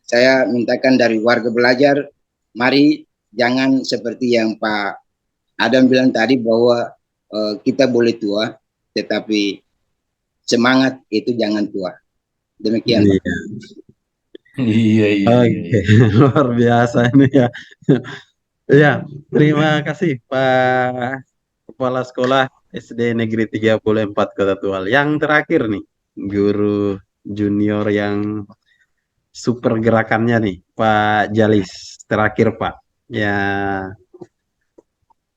Saya mintakan dari warga belajar, mari jangan seperti yang Pak Adam bilang tadi bahwa kita boleh tua, tetapi semangat itu jangan tua. Demikian. Iya. Iya. Oke, luar biasa ini ya. Ya, terima kasih Pak Kepala Sekolah SD Negeri 34 Kota Tual. Yang terakhir nih, guru junior yang super gerakannya nih, Pak Jalis. Terakhir Pak, ya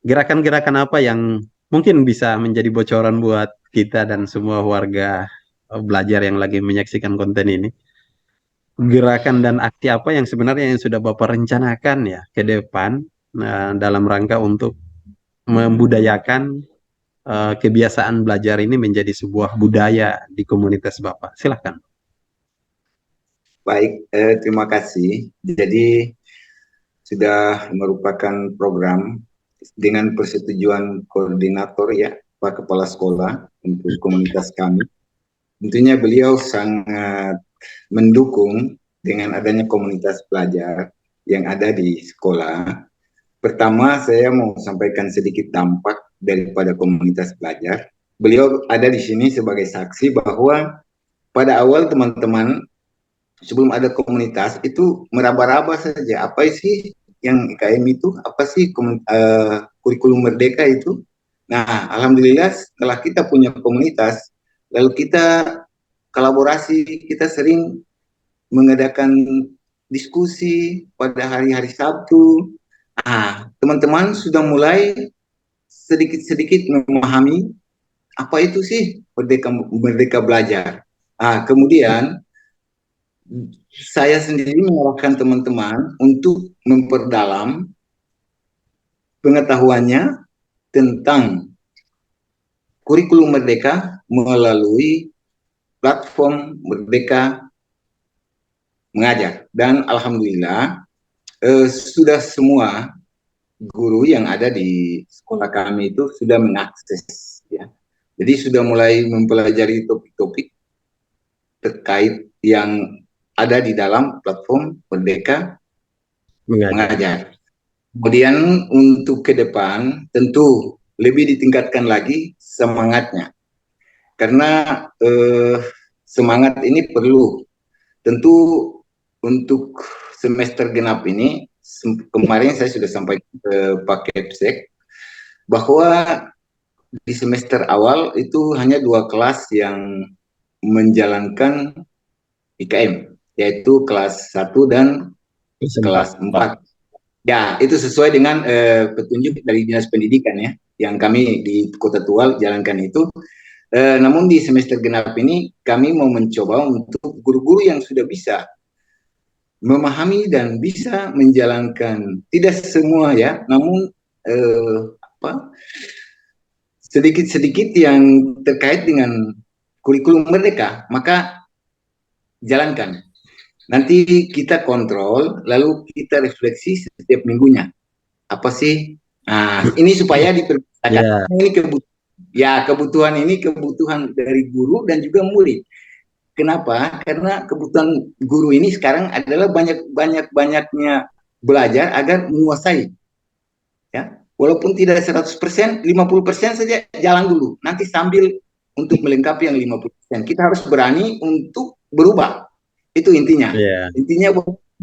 gerakan-gerakan apa yang mungkin bisa menjadi bocoran buat kita dan semua warga belajar yang lagi menyaksikan konten ini? Gerakan dan aksi apa yang sebenarnya yang sudah Bapak rencanakan ya ke depan dalam rangka untuk membudayakan kebiasaan belajar ini menjadi sebuah budaya di komunitas Bapak. Silahkan. Baik, terima kasih. Jadi sudah merupakan program dengan persetujuan koordinator ya, Pak Kepala Sekolah untuk komunitas kami. Tentunya beliau sangat mendukung dengan adanya komunitas pelajar yang ada di sekolah. Pertama, saya mau sampaikan sedikit dampak daripada komunitas pelajar. Beliau ada di sini sebagai saksi bahwa pada awal teman-teman sebelum ada komunitas itu meraba-raba saja. Apa sih yang IKM itu? Apa sih kurikulum Merdeka itu? Nah, alhamdulillah setelah kita punya komunitas, lalu kita kolaborasi, kita sering mengadakan diskusi pada hari-hari Sabtu. Teman-teman sudah mulai sedikit-sedikit memahami apa itu sih merdeka belajar. Kemudian saya sendiri mengarahkan teman-teman untuk memperdalam pengetahuannya tentang kurikulum Merdeka melalui platform Merdeka Mengajar. Dan alhamdulillah sudah semua guru yang ada di sekolah kami itu sudah mengakses ya. Jadi sudah mulai mempelajari topik-topik terkait yang ada di dalam platform Merdeka Mengajar. Kemudian untuk ke depan tentu lebih ditingkatkan lagi semangatnya. Karena semangat ini perlu. Tentu untuk semester genap ini kemarin saya sudah sampaikan ke Pak Kepsek bahwa di semester awal itu hanya 2 kelas yang menjalankan IKM, yaitu kelas 1 dan kelas 4. Ya, itu sesuai dengan petunjuk dari Dinas Pendidikan ya, yang kami di Kota Tual jalankan itu. Namun di semester genap ini kami mau mencoba untuk guru-guru yang sudah bisa memahami dan bisa menjalankan, tidak semua ya, namun sedikit-sedikit yang terkait dengan kurikulum merdeka, maka jalankan. Nanti kita kontrol, lalu kita refleksi setiap minggunya. Apa sih? Nah, ini supaya diperkatakan ini kebutuhan ini kebutuhan dari guru dan juga murid. Kenapa? Karena kebutuhan guru ini sekarang adalah banyaknya belajar agar menguasai. Ya, walaupun tidak 100%, 50% saja jalan dulu. Nanti sambil untuk melengkapi yang 50%. Kita harus berani untuk berubah. Itu intinya. Intinya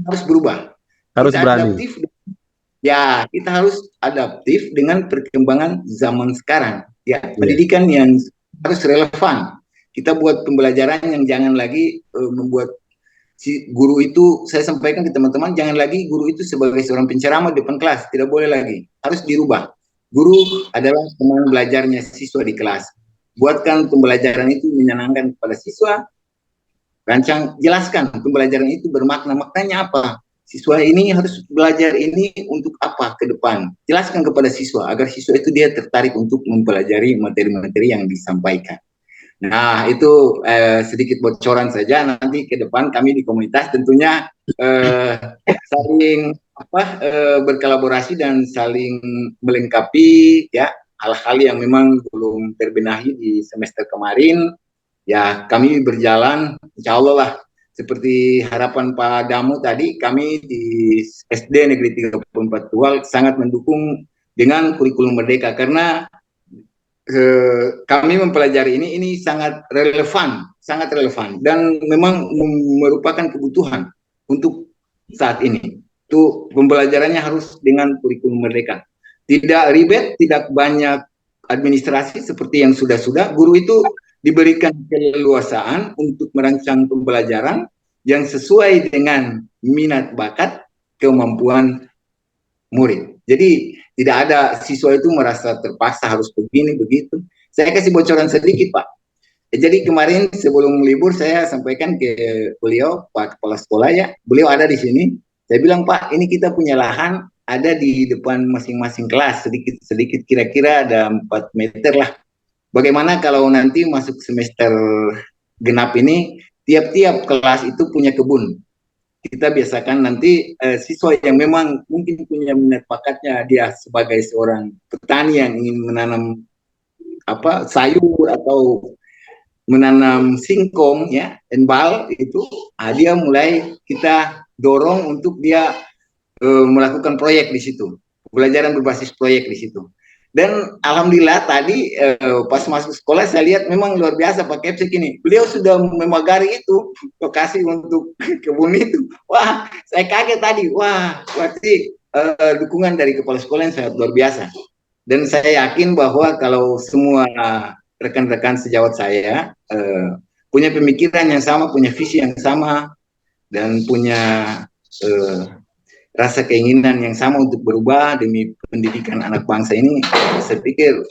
harus berubah. Harus kita berani. Adaptif. Ya, kita harus adaptif dengan perkembangan zaman sekarang. Ya, pendidikan yang harus relevan. Kita buat pembelajaran yang jangan lagi membuat si guru itu, saya sampaikan ke teman-teman, jangan lagi guru itu sebagai seorang penceramah di depan kelas. Tidak boleh lagi. Harus dirubah. Guru adalah teman belajarnya siswa di kelas. Buatkan pembelajaran itu menyenangkan kepada siswa. Jelaskan pembelajaran itu bermakna. Maknanya apa? Siswa ini harus belajar ini untuk apa ke depan. Jelaskan kepada siswa agar siswa itu dia tertarik untuk mempelajari materi-materi yang disampaikan. Nah, itu sedikit bocoran saja. Nanti ke depan kami di komunitas tentunya saling berkolaborasi dan saling melengkapi ya hal-hal yang memang belum terbenahi di semester kemarin. Ya, kami berjalan, insya Allah lah, seperti harapan Pak Damu tadi, kami di SD Negeri 34 Tual sangat mendukung dengan kurikulum merdeka, karena kami mempelajari ini sangat relevan, dan memang merupakan kebutuhan untuk saat ini. Itu pembelajarannya harus dengan kurikulum merdeka. Tidak ribet, tidak banyak administrasi seperti yang sudah-sudah. Guru itu diberikan keleluasaan untuk merancang pembelajaran yang sesuai dengan minat bakat kemampuan murid. Jadi tidak ada siswa itu merasa terpaksa harus begini begitu. Saya kasih bocoran sedikit, Pak. Jadi kemarin sebelum libur saya sampaikan ke beliau, Pak Kepala Sekolah ya, beliau ada di sini. Saya bilang, Pak, ini kita punya lahan ada di depan masing-masing kelas, sedikit kira-kira ada 4 meter lah. Bagaimana kalau nanti masuk semester genap ini, tiap-tiap kelas itu punya kebun. Kita biasakan nanti siswa yang memang mungkin punya minat bakatnya, dia sebagai seorang petani yang ingin menanam sayur atau menanam singkong ya, enbal itu, dia mulai kita dorong untuk dia melakukan proyek di situ, pembelajaran berbasis proyek di situ. Dan alhamdulillah tadi pas masuk sekolah saya lihat memang luar biasa Pak Kepsek ini. Beliau sudah memagari itu lokasi untuk kebun itu. Wah, saya kaget tadi. Wah, berarti dukungan dari kepala sekolah yang sangat luar biasa. Dan saya yakin bahwa kalau semua rekan-rekan sejawat saya punya pemikiran yang sama, punya visi yang sama, dan punya rasa keinginan yang sama untuk berubah demi pendidikan anak bangsa ini, saya pikir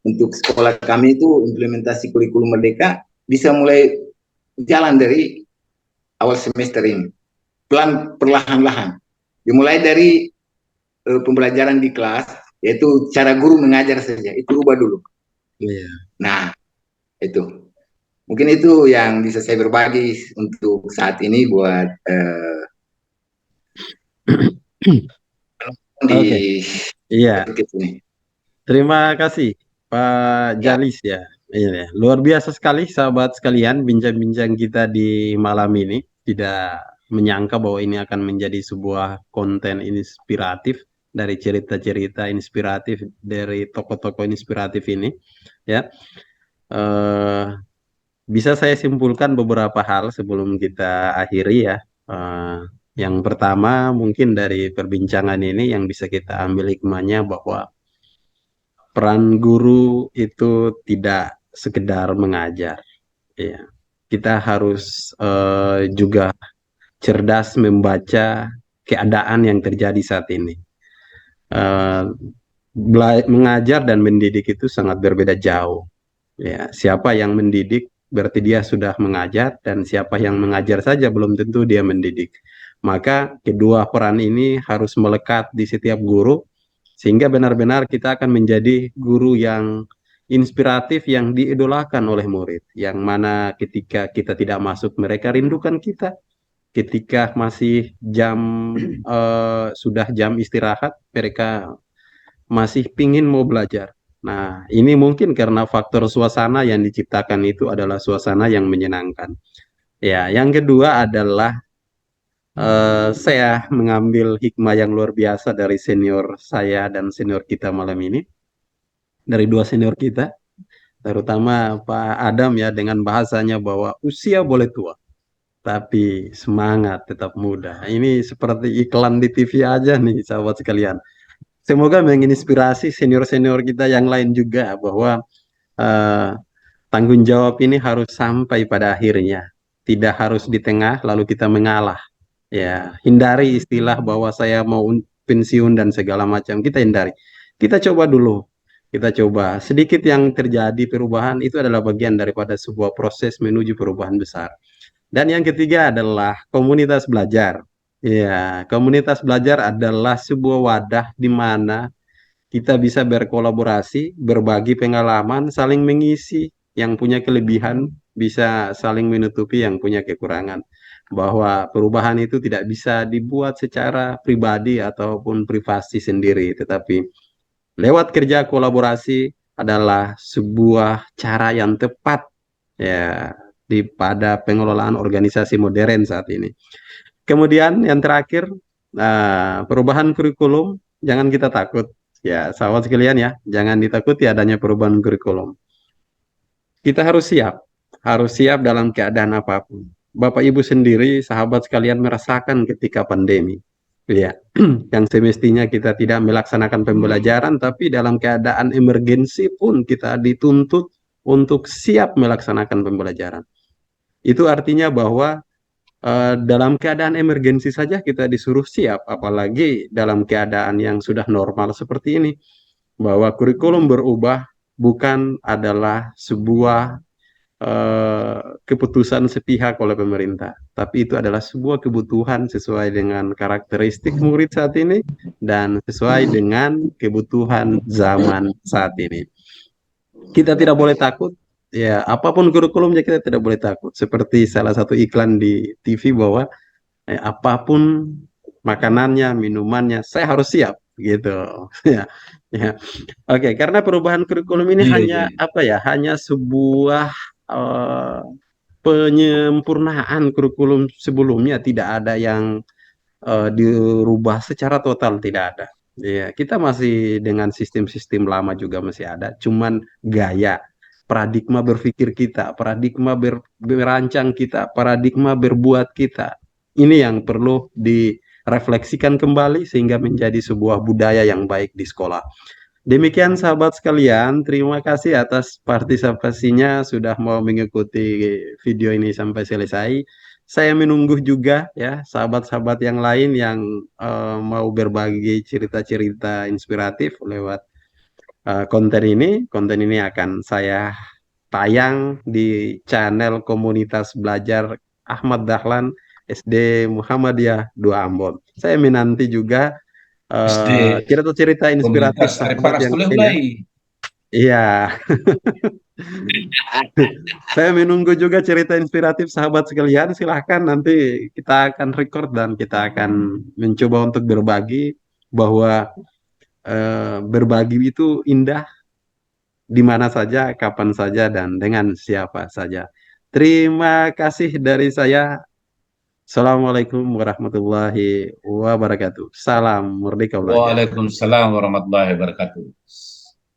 untuk sekolah kami itu implementasi kurikulum merdeka bisa mulai jalan dari awal semester ini, perlahan-lahan. Dimulai dari pembelajaran di kelas, yaitu cara guru mengajar saja, itu rubah dulu. Nah, itu. Mungkin itu yang bisa saya berbagi untuk saat ini buat Iya. Terima kasih Pak Jalis ya. Ini luar biasa sekali sahabat sekalian, bincang-bincang kita di malam ini. Tidak menyangka bahwa ini akan menjadi sebuah konten inspiratif dari cerita-cerita inspiratif dari tokoh-tokoh inspiratif ini ya. Bisa saya simpulkan beberapa hal sebelum kita akhiri ya. Yang pertama mungkin dari perbincangan ini yang bisa kita ambil hikmahnya bahwa peran guru itu tidak sekedar mengajar, ya. Kita harus juga cerdas membaca keadaan yang terjadi saat ini. Eh, Mengajar dan mendidik itu sangat berbeda jauh. Ya, siapa yang mendidik berarti dia sudah mengajar, dan siapa yang mengajar saja belum tentu dia mendidik. Maka kedua peran ini harus melekat di setiap guru sehingga benar-benar kita akan menjadi guru yang inspiratif, yang diidolakan oleh murid, yang mana ketika kita tidak masuk mereka rindukan kita, ketika masih sudah jam istirahat mereka masih pingin mau belajar. Nah, ini mungkin karena faktor suasana yang diciptakan itu adalah suasana yang menyenangkan. Ya, yang kedua adalah saya mengambil hikmah yang luar biasa dari senior saya dan senior kita malam ini, dari dua senior kita, terutama Pak Adam ya, dengan bahasanya bahwa usia boleh tua, tapi semangat tetap muda. Ini seperti iklan di TV aja nih, sahabat sekalian. Semoga menginspirasi senior-senior kita yang lain juga bahwa eh, tanggung jawab ini harus sampai pada akhirnya, tidak harus di tengah lalu kita mengalah. Ya, hindari istilah bahwa saya mau pensiun dan segala macam. Kita hindari. Kita coba dulu. Kita coba. Sedikit yang terjadi perubahan itu adalah bagian daripada sebuah proses menuju perubahan besar. Dan yang ketiga adalah komunitas belajar. Ya, komunitas belajar adalah sebuah wadah di mana kita bisa berkolaborasi, berbagi pengalaman, saling mengisi. Yang punya kelebihan bisa saling menutupi yang punya kekurangan. Bahwa perubahan itu tidak bisa dibuat secara pribadi ataupun privasi sendiri, tetapi lewat kerja kolaborasi adalah sebuah cara yang tepat ya pada pengelolaan organisasi modern saat ini. Kemudian yang terakhir, perubahan kurikulum, jangan kita takut. Ya, sahabat sekalian ya, jangan ditakuti adanya perubahan kurikulum. Kita harus siap dalam keadaan apapun. Bapak Ibu sendiri, sahabat sekalian merasakan ketika pandemi. Ya, yang semestinya kita tidak melaksanakan pembelajaran, tapi dalam keadaan emergensi pun kita dituntut untuk siap melaksanakan pembelajaran. Itu artinya bahwa dalam keadaan emergensi saja kita disuruh siap, apalagi dalam keadaan yang sudah normal seperti ini, bahwa kurikulum berubah bukan adalah sebuah keputusan sepihak oleh pemerintah, tapi itu adalah sebuah kebutuhan sesuai dengan karakteristik murid saat ini dan sesuai dengan kebutuhan zaman saat ini. Kita tidak boleh takut. Ya, apapun kurikulumnya kita tidak boleh takut. Seperti salah satu iklan di TV bahwa apapun makanannya, minumannya, saya harus siap gitu. Ya, ya. Oke, karena perubahan kurikulum ini Iya, hanya iya. apa ya? Hanya sebuah penyempurnaan kurikulum sebelumnya, tidak ada yang dirubah secara total, tidak ada. Ya, kita masih dengan sistem-sistem lama juga masih ada, cuman gaya, paradigma berpikir kita, paradigma berancang kita, paradigma berbuat kita. Ini yang perlu direfleksikan kembali sehingga menjadi sebuah budaya yang baik di sekolah. Demikian sahabat sekalian, terima kasih atas partisipasinya sudah mau mengikuti video ini sampai selesai. Saya menunggu juga ya sahabat-sahabat yang lain yang mau berbagi cerita-cerita inspiratif lewat konten ini. Konten ini akan saya tayang di channel komunitas belajar Ahmad Dahlan SD Muhammadiyah 2 Ambon. Saya menanti juga SD cerita-cerita inspiratif komunitas sahabat Reparas yang boleh lain ya. mulai. Iya, saya menunggu juga cerita inspiratif sahabat sekalian. Silahkan nanti kita akan record dan kita akan mencoba untuk berbagi bahwa berbagi itu indah di mana saja, kapan saja, dan dengan siapa saja. Terima kasih dari saya. Assalamualaikum warahmatullahi wabarakatuh. Salam Merdeka Belajar. Waalaikumsalam warahmatullahi wabarakatuh.